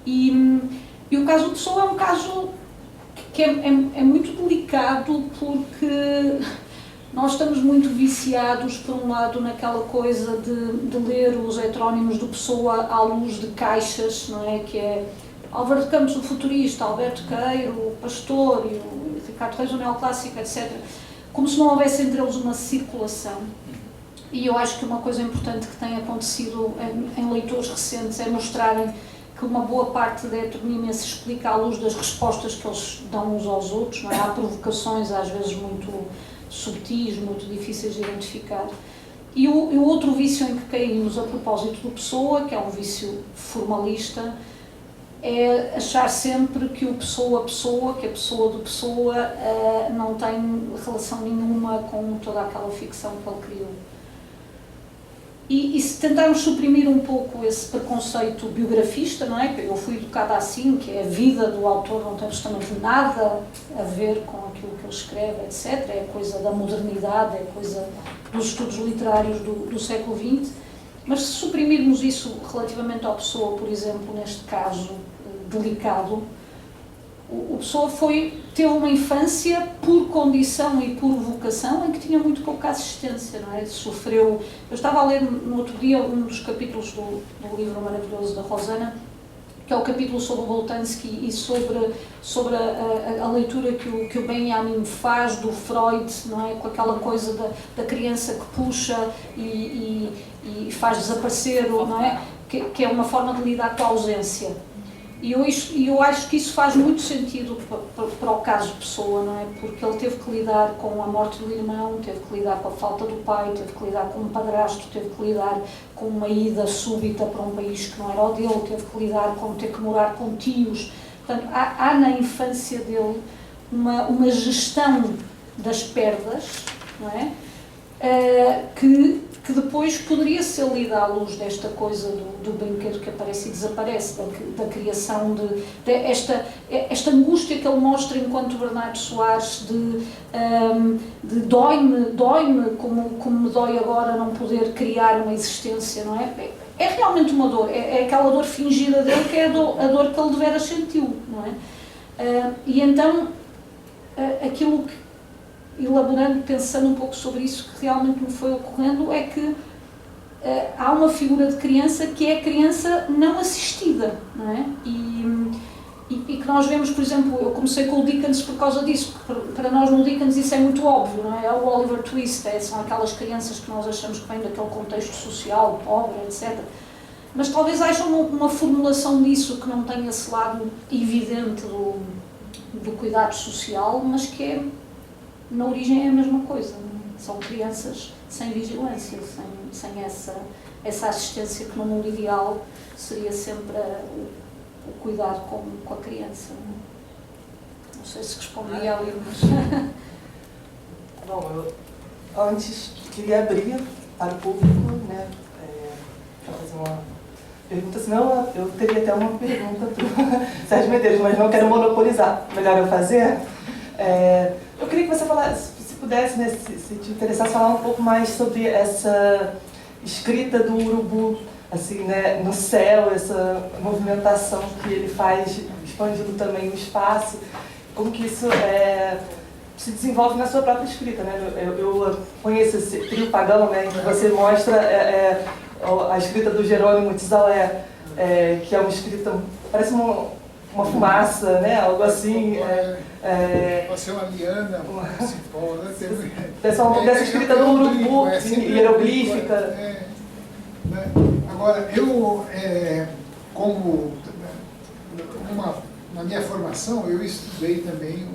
E o caso de Pessoa é um caso que é muito delicado, porque nós estamos muito viciados, por um lado, naquela coisa de ler os heterónimos do Pessoa à luz de caixas, não é? Que é Álvaro de Campos, o futurista, Alberto Queiro, o Pastor, e o Ricardo Reis, o neoclássico, etc. Como se não houvesse entre eles uma circulação. E eu acho que uma coisa importante que tem acontecido em leitores recentes é mostrarem que uma boa parte da heteronímia se explica à luz das respostas que eles dão uns aos outros, não é? Há provocações, às vezes, muito subtis, muito difíceis de identificar. E o outro vício em que caímos a propósito do Pessoa, que é um vício formalista, é achar sempre que o Pessoa, que a pessoa do Pessoa não tem relação nenhuma com toda aquela ficção que ele criou. E se tentarmos suprimir um pouco esse preconceito biografista, não é? Eu fui educada assim, que é a vida do autor não tem absolutamente nada a ver com aquilo que ele escreve, etc. É coisa da modernidade, é coisa dos estudos literários do século XX. Mas se suprimirmos isso relativamente ao Pessoa, por exemplo, neste caso delicado, o Pessoa teve uma infância por condição e por vocação em que tinha muito pouca assistência, não é? Sofreu. Eu estava a ler no outro dia um dos capítulos do livro maravilhoso da Rosana, que é o capítulo sobre o Boltanski e sobre a leitura que o Benjamin faz do Freud, não é? Com aquela coisa da criança que puxa e faz desaparecer, não é? Que é uma forma de lidar com a ausência. E eu acho que isso faz muito sentido para o caso de Pessoa, não é? Porque ele teve que lidar com a morte do irmão, teve que lidar com a falta do pai, teve que lidar com um padrasto, teve que lidar com uma ida súbita para um país que não era o dele, teve que lidar com ter que morar com tios. Portanto, há na infância dele uma gestão das perdas, não é? Que depois poderia ser lida à luz desta coisa do brinquedo que aparece e desaparece, da criação esta angústia que ele mostra enquanto Bernardo Soares de dói-me como me dói agora não poder criar uma existência, não é? É realmente uma dor, é aquela dor fingida dele que é a dor que ele de veras sentiu, não é? E então, aquilo que elaborando, pensando um pouco sobre isso que realmente me foi ocorrendo, é que há uma figura de criança que é a criança não assistida, não é? E que nós vemos, por exemplo, eu comecei com o Dickens por causa disso, para nós no Dickens isso é muito óbvio, não é? É o Oliver Twist, são aquelas crianças que nós achamos que vêm daquele contexto social, pobre, etc. Mas talvez haja uma formulação disso que não tem esse lado evidente do cuidado social, mas que na origem é a mesma coisa, não é? São crianças sem vigilância, sem essa assistência que no mundo ideal seria sempre o cuidado com a criança. Não sei se respondi ali, mas... Bom, eu antes queria abrir para o público, né, para fazer uma pergunta, senão eu teria até uma pergunta para o Sérgio Medeiros, mas não quero monopolizar, melhor eu fazer. Eu queria que você falasse, se pudesse, né, se te interessasse, falar um pouco mais sobre essa escrita do urubu, assim, né, no céu, essa movimentação que ele faz, expandindo também o espaço, como que isso se desenvolve na sua própria escrita, né? Eu conheço esse trio pagão, né, em que você mostra a escrita do Jerônimo de Salé, que é uma escrita, parece uma fumaça, né? Algo assim. Pode ser uma liana, um cipó, né? Pessoal, dessa escrita do urubu, hieroglífica. Né? Agora, eu, na minha formação, eu estudei também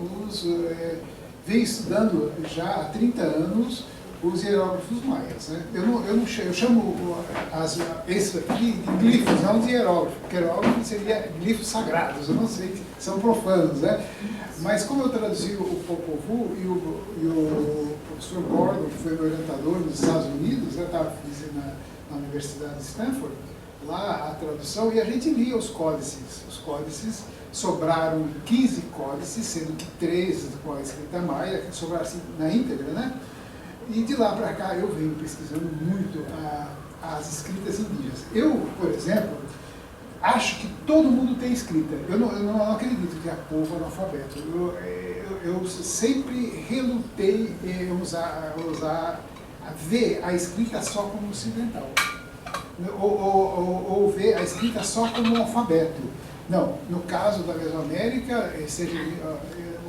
venho estudando já há 30 anos os hieróglifos maias. Né? Eu chamo esses aqui de glifos, não de hieróglifo, porque hieróglifo seria glifos sagrados, eu não sei, são profanos. Né? Mas como eu traduzi o Popol Vuh e o professor Gordon, que foi meu orientador nos Estados Unidos, eu estava na Universidade de Stanford, lá a tradução, e a gente lia os códices. Os códices sobraram 15 códices, sendo que 3 com a escrita maia, que sobraram assim, na íntegra, né? E de lá para cá eu venho pesquisando muito as escritas indígenas. Eu, por exemplo, acho que todo mundo tem escrita. Eu não acredito que há povo analfabeto. Eu sempre relutei em ver a escrita só como ocidental. Ou ver a escrita só como alfabeto. Não, no caso da Mesoamérica, seja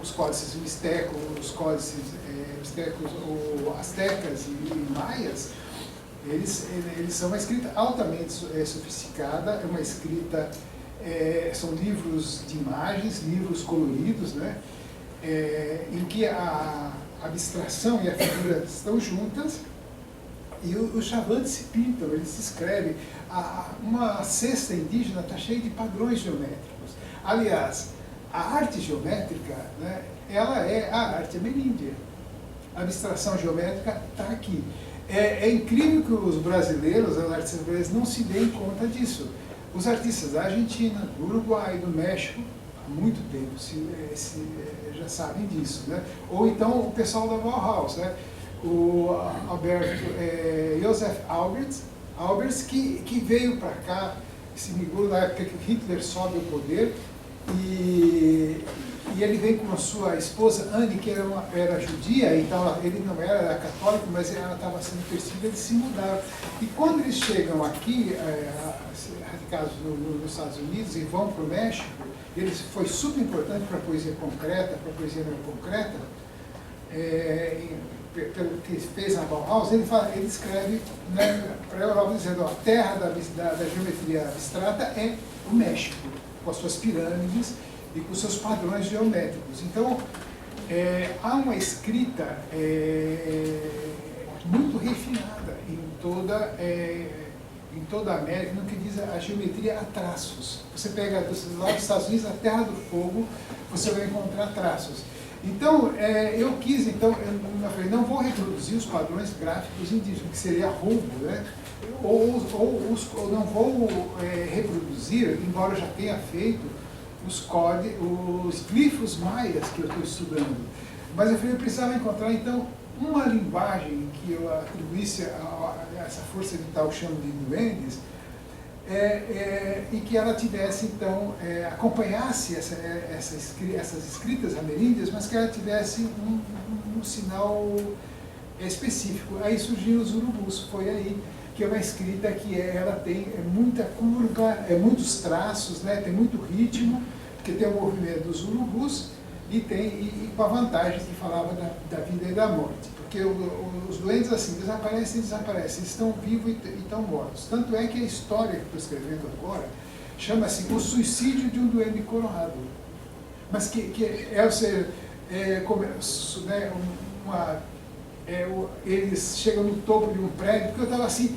os códices mistecos, os códices mistecos ou astecas e maias, eles são uma escrita altamente sofisticada, é uma escrita, são livros de imagens, livros coloridos, né, em que a abstração e a figura estão juntas, e os chavantes se pintam, eles se escrevem. Uma cesta indígena está cheia de padrões geométricos. Aliás, a arte geométrica, né, ela é a arte ameríndia. A abstração geométrica está aqui. É incrível que os brasileiros, os artistas brasileiros, não se deem conta disso. Os artistas da Argentina, do Uruguai, do México, há muito tempo já sabem disso. Né? Ou então o pessoal da Bauhaus, né? O Joseph Alberts, que veio para cá, se migrou na época que Hitler sobe ao poder, e ele veio com a sua esposa Anne, que era judia, então ele não era católico, mas ela estava sendo perseguida, eles se mudaram. E quando eles chegam aqui, radicados nos Estados Unidos, e vão para o México, foi super importante para a poesia concreta, para a poesia não concreta, pelo que fez na Bauhaus, ele escreve, né, para a Europa dizendo: a terra da geometria abstrata é o México, com as suas pirâmides e com seus padrões geométricos. Então, há uma escrita muito refinada em toda a América, no que diz a geometria a traços. Você pega lá dos Estados Unidos, a Terra do Fogo, você vai encontrar traços. Então, eu falei, não vou reproduzir os padrões gráficos indígenas, que seria roubo, né? ou não vou reproduzir, embora eu já tenha feito, os glifos maias que eu estou estudando. Mas eu falei, eu precisava encontrar, então, uma linguagem que eu atribuísse a essa força vital que eu chamo de duendes, e que ela tivesse, então, acompanhasse essas escritas ameríndias, mas que ela tivesse um sinal específico. Aí surgiram os urubus, foi aí que é uma escrita que ela tem muita curva, muitos traços, né, tem muito ritmo, porque tem o movimento dos urubus e com a vantagem que falava da vida e da morte. Porque os doentes assim desaparecem, eles estão vivos e estão mortos. Tanto é que a história que estou escrevendo agora chama-se O Suicídio de um Duende Coroado. Mas eles chegam no topo de um prédio, porque eu estava assim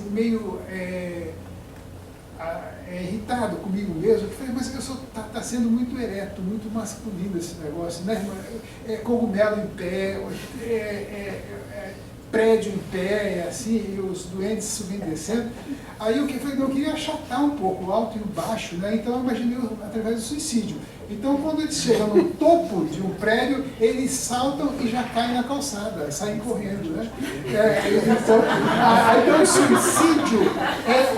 meio irritado comigo mesmo, que falei, mas está sendo muito ereto, muito masculino esse negócio, né? Cogumelo em pé, prédio em pé, assim, e os doentes subindo e descendo. Aí eu queria achatar um pouco o alto e o baixo, né? Então eu imaginei através do suicídio. Então quando eles chegam no topo de um prédio, eles saltam e já caem na calçada, saem correndo, né? Então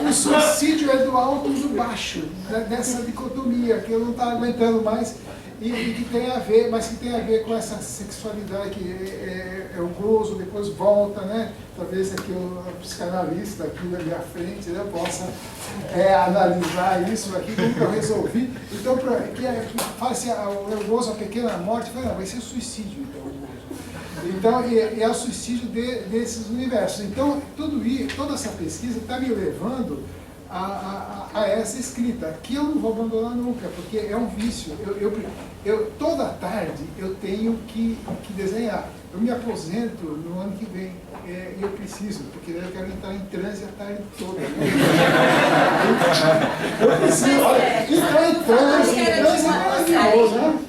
o suicídio é do alto e do baixo, dessa dicotomia, que eu não estava aguentando mais. e que tem a ver, mas que tem a ver com essa sexualidade que é o gozo, depois volta, né? Talvez aqui o psicanalista aqui na minha frente, né, possa analisar isso aqui, como que eu resolvi. Então, que fala assim, o gozo, a pequena morte, fala, não, vai ser suicídio, então, o gozo. Então, é o suicídio desses universos. Então, toda essa pesquisa está me levando a essa escrita, que eu não vou abandonar nunca, porque é um vício. Toda tarde eu tenho que desenhar. Eu me aposento no ano que vem, e eu preciso, porque eu quero entrar em transe a tarde toda. Eu preciso, olha, entrar em transe é maravilhoso, né?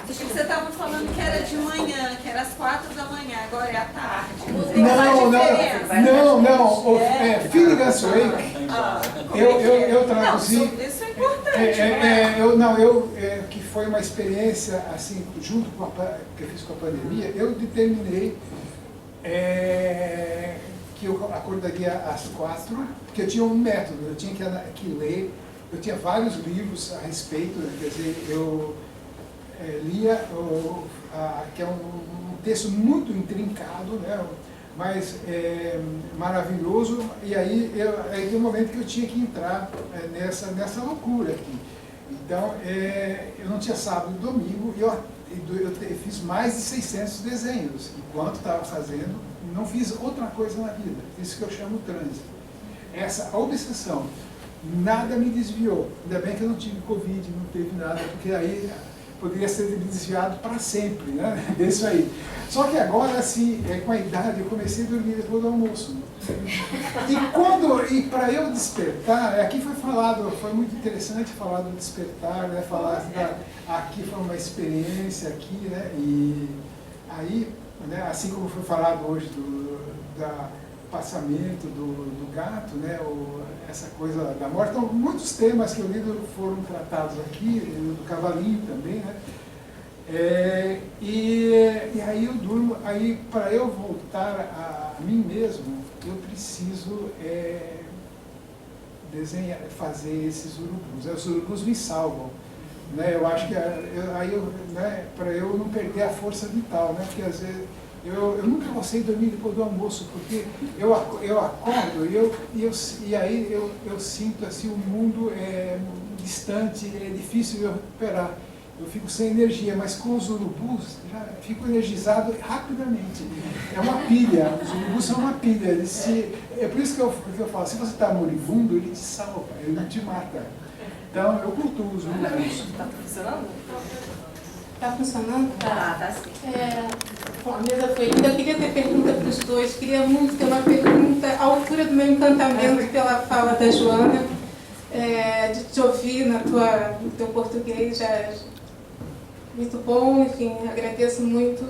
Acho que você estava falando que era de manhã, que era às 4 da manhã, agora é à tarde. Não. Finnegan's Wake, eu traduzi. Não, isso é importante. Que foi uma experiência, assim, junto com que eu fiz com a pandemia, eu determinei que eu acordaria às 4, porque eu tinha um método, eu tinha que ler, eu tinha vários livros a respeito, quer dizer, eu lia, que é um texto muito intrincado, né, mas maravilhoso, e aí tem um momento que eu tinha que entrar nessa loucura aqui. Então, eu não tinha sábado e domingo, e eu fiz mais de 600 desenhos, enquanto estava fazendo, não fiz outra coisa na vida, isso que eu chamo trânsito. Essa obsessão, nada me desviou, ainda bem que eu não tive Covid, não teve nada, porque aí poderia ser desviado para sempre, né? Isso aí. Só que agora, assim, com a idade, eu comecei a dormir depois do almoço. E para eu despertar, aqui foi muito interessante falar do despertar, né? Aqui foi uma experiência aqui, né? E aí, né? Assim como foi falado hoje do passamento do gato, né? Essa coisa da morte. Então, muitos temas que eu li foram tratados aqui, do cavalinho também, né? E aí eu durmo, aí para eu voltar a mim mesmo, eu preciso desenhar, fazer esses urubus. Os urubus me salvam, né? Eu acho que né, para eu não perder a força vital, né? Porque às vezes eu nunca gostei de dormir depois do almoço, porque eu acordo e aí eu sinto assim, o mundo distante, é difícil eu recuperar. Eu fico sem energia, mas com os urubus já fico energizado rapidamente. É uma pilha, os urubus são uma pilha. É por isso que eu falo, se você está moribundo, ele te salva, ele não te mata. Então eu cultuo os urubus. Está funcionando? Está funcionando? Tá sim. Bom, a mesa foi linda. Eu queria ter pergunta para os dois. Queria muito ter uma pergunta à altura do meu encantamento pela fala da Joana, de te ouvir no teu português. Já muito bom, enfim, agradeço muito.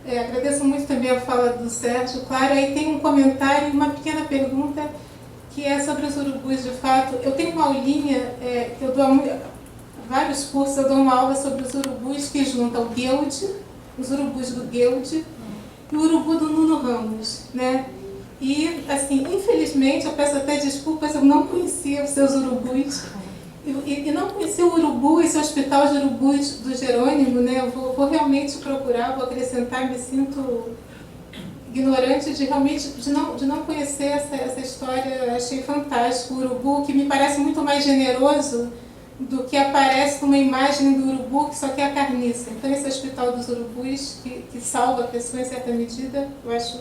Agradeço muito também a fala do Sérgio. Claro, aí tem um comentário e uma pequena pergunta que é sobre os urubus de fato. Eu tenho uma aulinha, que eu dou vários cursos, eu dou uma aula sobre os urubus que juntam o Guild, os urubus do Guild e o urubu do Nuno Ramos, né? E, assim, infelizmente, eu peço até desculpas, eu não conhecia os seus urubus. E não conheci o urubu, esse hospital de urubus do Jerônimo, né? Eu vou realmente procurar, vou acrescentar, me sinto ignorante de realmente de não conhecer essa história. Achei fantástico o urubu, que me parece muito mais generoso do que aparece numa imagem do urubu que só quer a carniça. Então esse hospital dos urubus, que salva a pessoa em certa medida, eu acho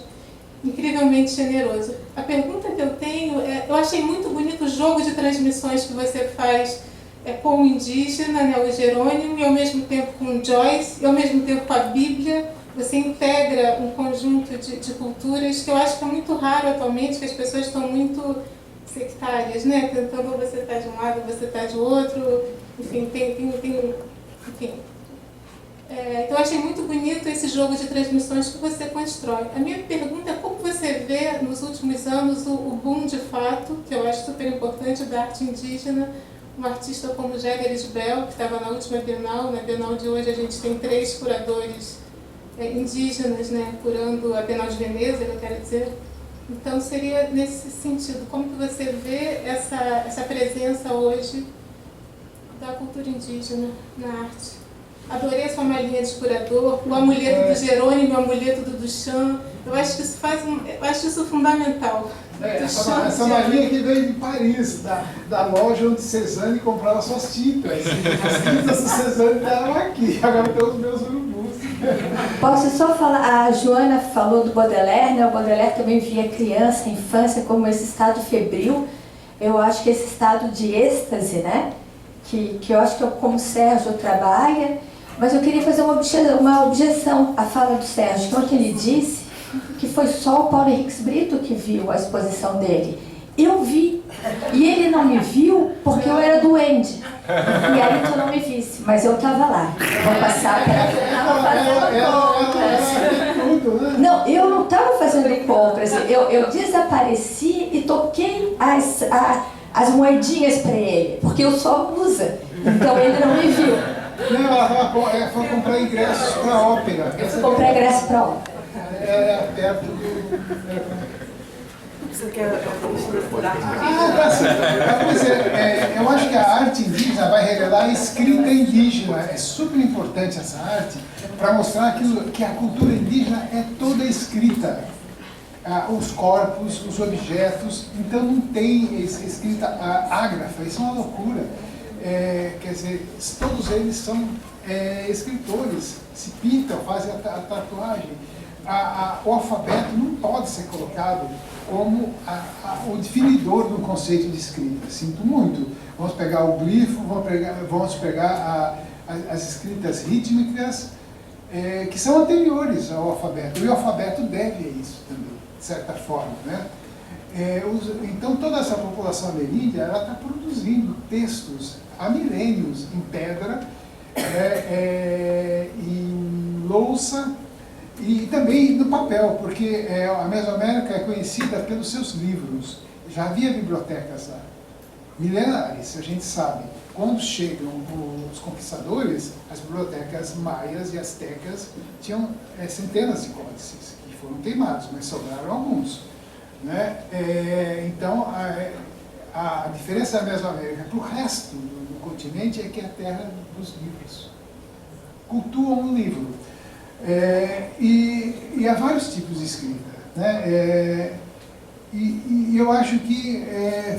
incrivelmente generoso. A pergunta que eu tenho eu achei muito bonito o jogo de transmissões que você faz com o indígena, né, o Jerônimo, e ao mesmo tempo com o Joyce, e ao mesmo tempo com a Bíblia. Você integra um conjunto de culturas que eu acho que é muito raro atualmente, que as pessoas estão muito sectárias, né? Tentando você estar de um lado, você estar de outro, enfim, enfim. Então eu achei muito bonito esse jogo de transmissões que você constrói. A minha pergunta é como você vê nos últimos anos o boom de fato, que eu acho super importante, da arte indígena, um artista como Jäger Bell, que estava na última Bienal. Na Bienal de hoje a gente tem 3 curadores indígenas, né, curando a Bienal de Veneza, eu quero dizer. Então seria nesse sentido, como que você vê essa presença hoje da cultura indígena na arte? Adorei a sua malinha de curador, o amuleto do Jerônimo, o amuleto do Duchamp. Eu acho que isso fundamental. Essa malinha que veio de Paris, da loja onde Cezanne comprava suas tintas. As tintas do Cezanne estavam aqui, agora tem os meus urubus. Posso só falar, a Joana falou do Baudelaire, né? O Baudelaire também via criança, infância como esse estado febril. Eu acho que esse estado de êxtase, né? Que eu acho que é como o Sérgio trabalha. Mas eu queria fazer uma objeção à fala do Sérgio, que ontem ele disse que foi só o Paulo Henriques Brito que viu a exposição dele. Eu vi, e ele não me viu porque eu era duende. E aí tu não me visse, mas eu estava lá. Vou passar para estava fazendo compras. Não, eu não estava fazendo compras. Eu desapareci e toquei as moedinhas para ele, porque eu sou musa. Então ele não me viu. Não, ela foi comprar ingressos para a ópera. Eu fui comprar ingresso para a ópera. Perto do... Você quer procurar? Pois é, eu acho que a arte indígena vai revelar a escrita indígena. É super importante essa arte para mostrar que a cultura indígena é toda escrita. Os corpos, os objetos, então não tem escrita ágrafa, isso é uma loucura. Quer dizer, todos eles são escritores, se pintam, fazem a tatuagem. O alfabeto não pode ser colocado como o definidor do conceito de escrita. Sinto muito. Vamos pegar o glifo, vamos pegar as escritas rítmicas, que são anteriores ao alfabeto. E o alfabeto deve a isso também, de certa forma, né? Então toda essa população ameríndia está produzindo textos há milênios em pedra, em louça, e também no papel, porque a Mesoamérica é conhecida pelos seus livros. Já havia bibliotecas lá, milenares, a gente sabe. Quando chegam os conquistadores, as bibliotecas maias e astecas tinham centenas de códices, que foram queimados, mas sobraram alguns. Né? Então, a diferença da Mesoamérica para o resto do continente é que é a terra dos livros. Cultuam um livro. E há vários tipos de escrita. Né? E eu acho que,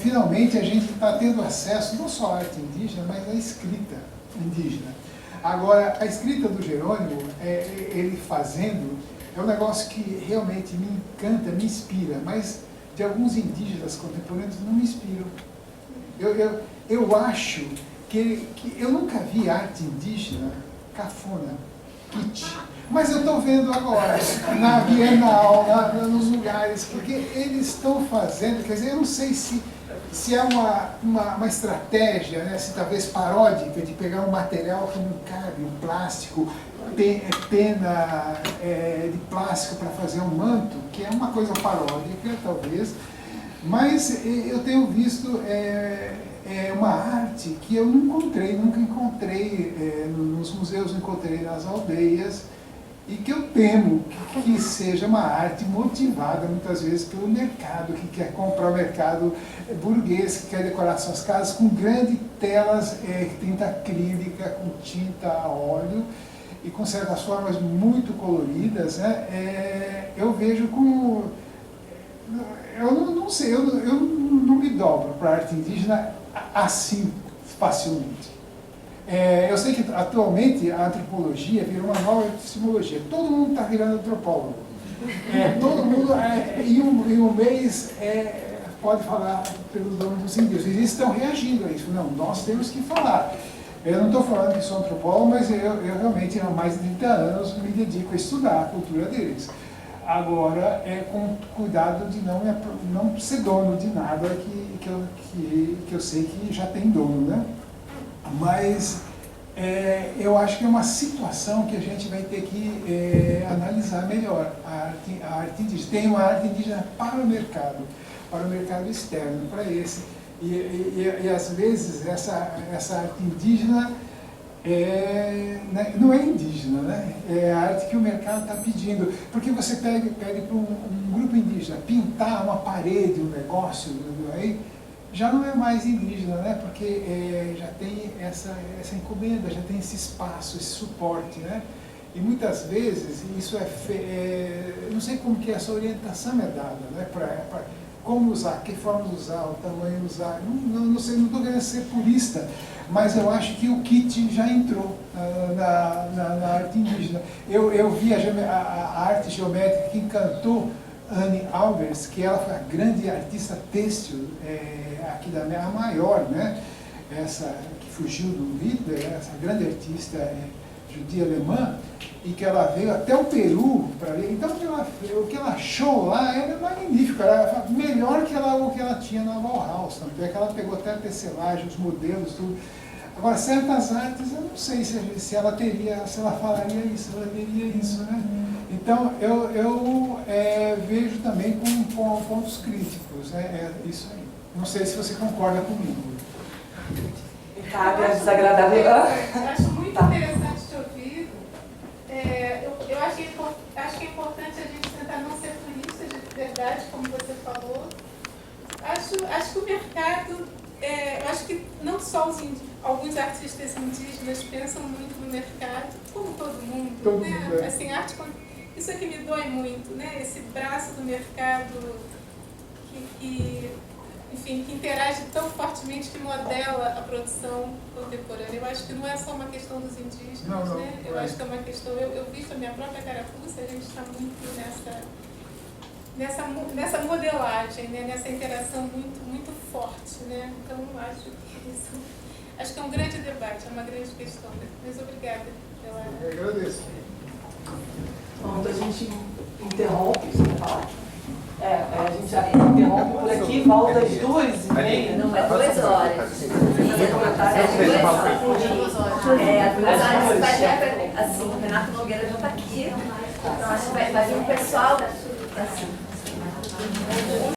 finalmente, a gente está tendo acesso não só à arte indígena, mas à escrita indígena. Agora, a escrita do Jerônimo, ele fazendo, é um negócio que realmente me encanta, me inspira, mas de alguns indígenas contemporâneos não me inspiram. Eu acho que eu nunca vi arte indígena cafona, kitsch. Mas eu estou vendo agora, na Bienal, nos lugares, porque eles estão fazendo, quer dizer, eu não sei se é uma estratégia, né, se talvez paródica, de pegar um material que não cabe, um plástico, pena de plástico para fazer um manto, que é uma coisa paródica, talvez, mas eu tenho visto uma arte que eu nunca encontrei nos museus, não encontrei nas aldeias, e que eu temo que seja uma arte motivada muitas vezes pelo mercado, que quer comprar o mercado burguês, que quer decorar suas casas com grandes telas, tinta acrílica, com tinta a óleo, e com certas formas muito coloridas, né? Eu vejo como... Eu não sei, eu não me dobro para a arte indígena assim, facilmente. Eu sei que atualmente a antropologia virou uma nova epistemologia. Todo mundo está virando antropólogo. Todo mundo, em um mês, pode falar pelos nomes dos indígenas. Eles estão reagindo a isso. Não, nós temos que falar. Eu não estou falando que sou antropólogo, mas eu realmente, há mais de 30 anos, me dedico a estudar a cultura deles. Agora, com cuidado de não ser dono de nada que eu sei que já tem dono, né? Mas eu acho que é uma situação que a gente vai ter que analisar melhor. A arte indígena. Tem uma arte indígena para o mercado externo, para esse. E às vezes essa arte indígena não é indígena, né? É a arte que o mercado está pedindo. Porque você pede para um grupo indígena pintar uma parede, um negócio, aí, já não é mais indígena, né? Porque já tem essa encomenda, já tem esse espaço, esse suporte, né? E muitas vezes isso não sei como que essa orientação é dada, né? Para como usar, que forma de usar, o tamanho de usar. Não sei, não estou querendo ser purista, mas eu acho que o kit já entrou na arte indígena. Eu vi a arte geométrica que encantou Anne Albers, que ela foi a grande artista têxtil aqui a maior, né? Essa que fugiu do Hitler, essa grande artista judia alemã, e que ela veio até o Peru para ver. Então o que ela achou lá era magnífico, era melhor que o que ela tinha na Bauhaus. Tanto é que ela pegou até a tecelagem, os modelos, tudo. Agora, certas artes, eu não sei se ela falaria isso, ela veria isso, né? Então, eu vejo também com pontos críticos, né? É isso aí. Não sei se você concorda comigo. Cabe a desagradável. Eu acho muito interessante te ouvir. Eu acho que é importante a gente tentar não ser turista de verdade, como você falou. Acho que o mercado, eu acho que não só alguns artistas indígenas pensam muito no mercado, como todo mundo, né? Assim, arte, isso é que me dói muito, né? Esse braço do mercado que interage tão fortemente, que modela a produção contemporânea. Eu acho que não é só uma questão dos indígenas, né? Eu acho que é uma questão... Eu visto a minha própria carapuça, a gente está muito nessa modelagem, né? Nessa interação muito, muito forte, né? Então, acho que é um grande debate, é uma grande questão. Mas obrigada pela... Eu agradeço. Bom, a gente interrompe, você quer falar? A gente já interrompe por aqui, volta às 2h30. Não, é 2 horas. Assim, o Renato Nogueira já está aqui. Então, acho que vai vir um pessoal assim.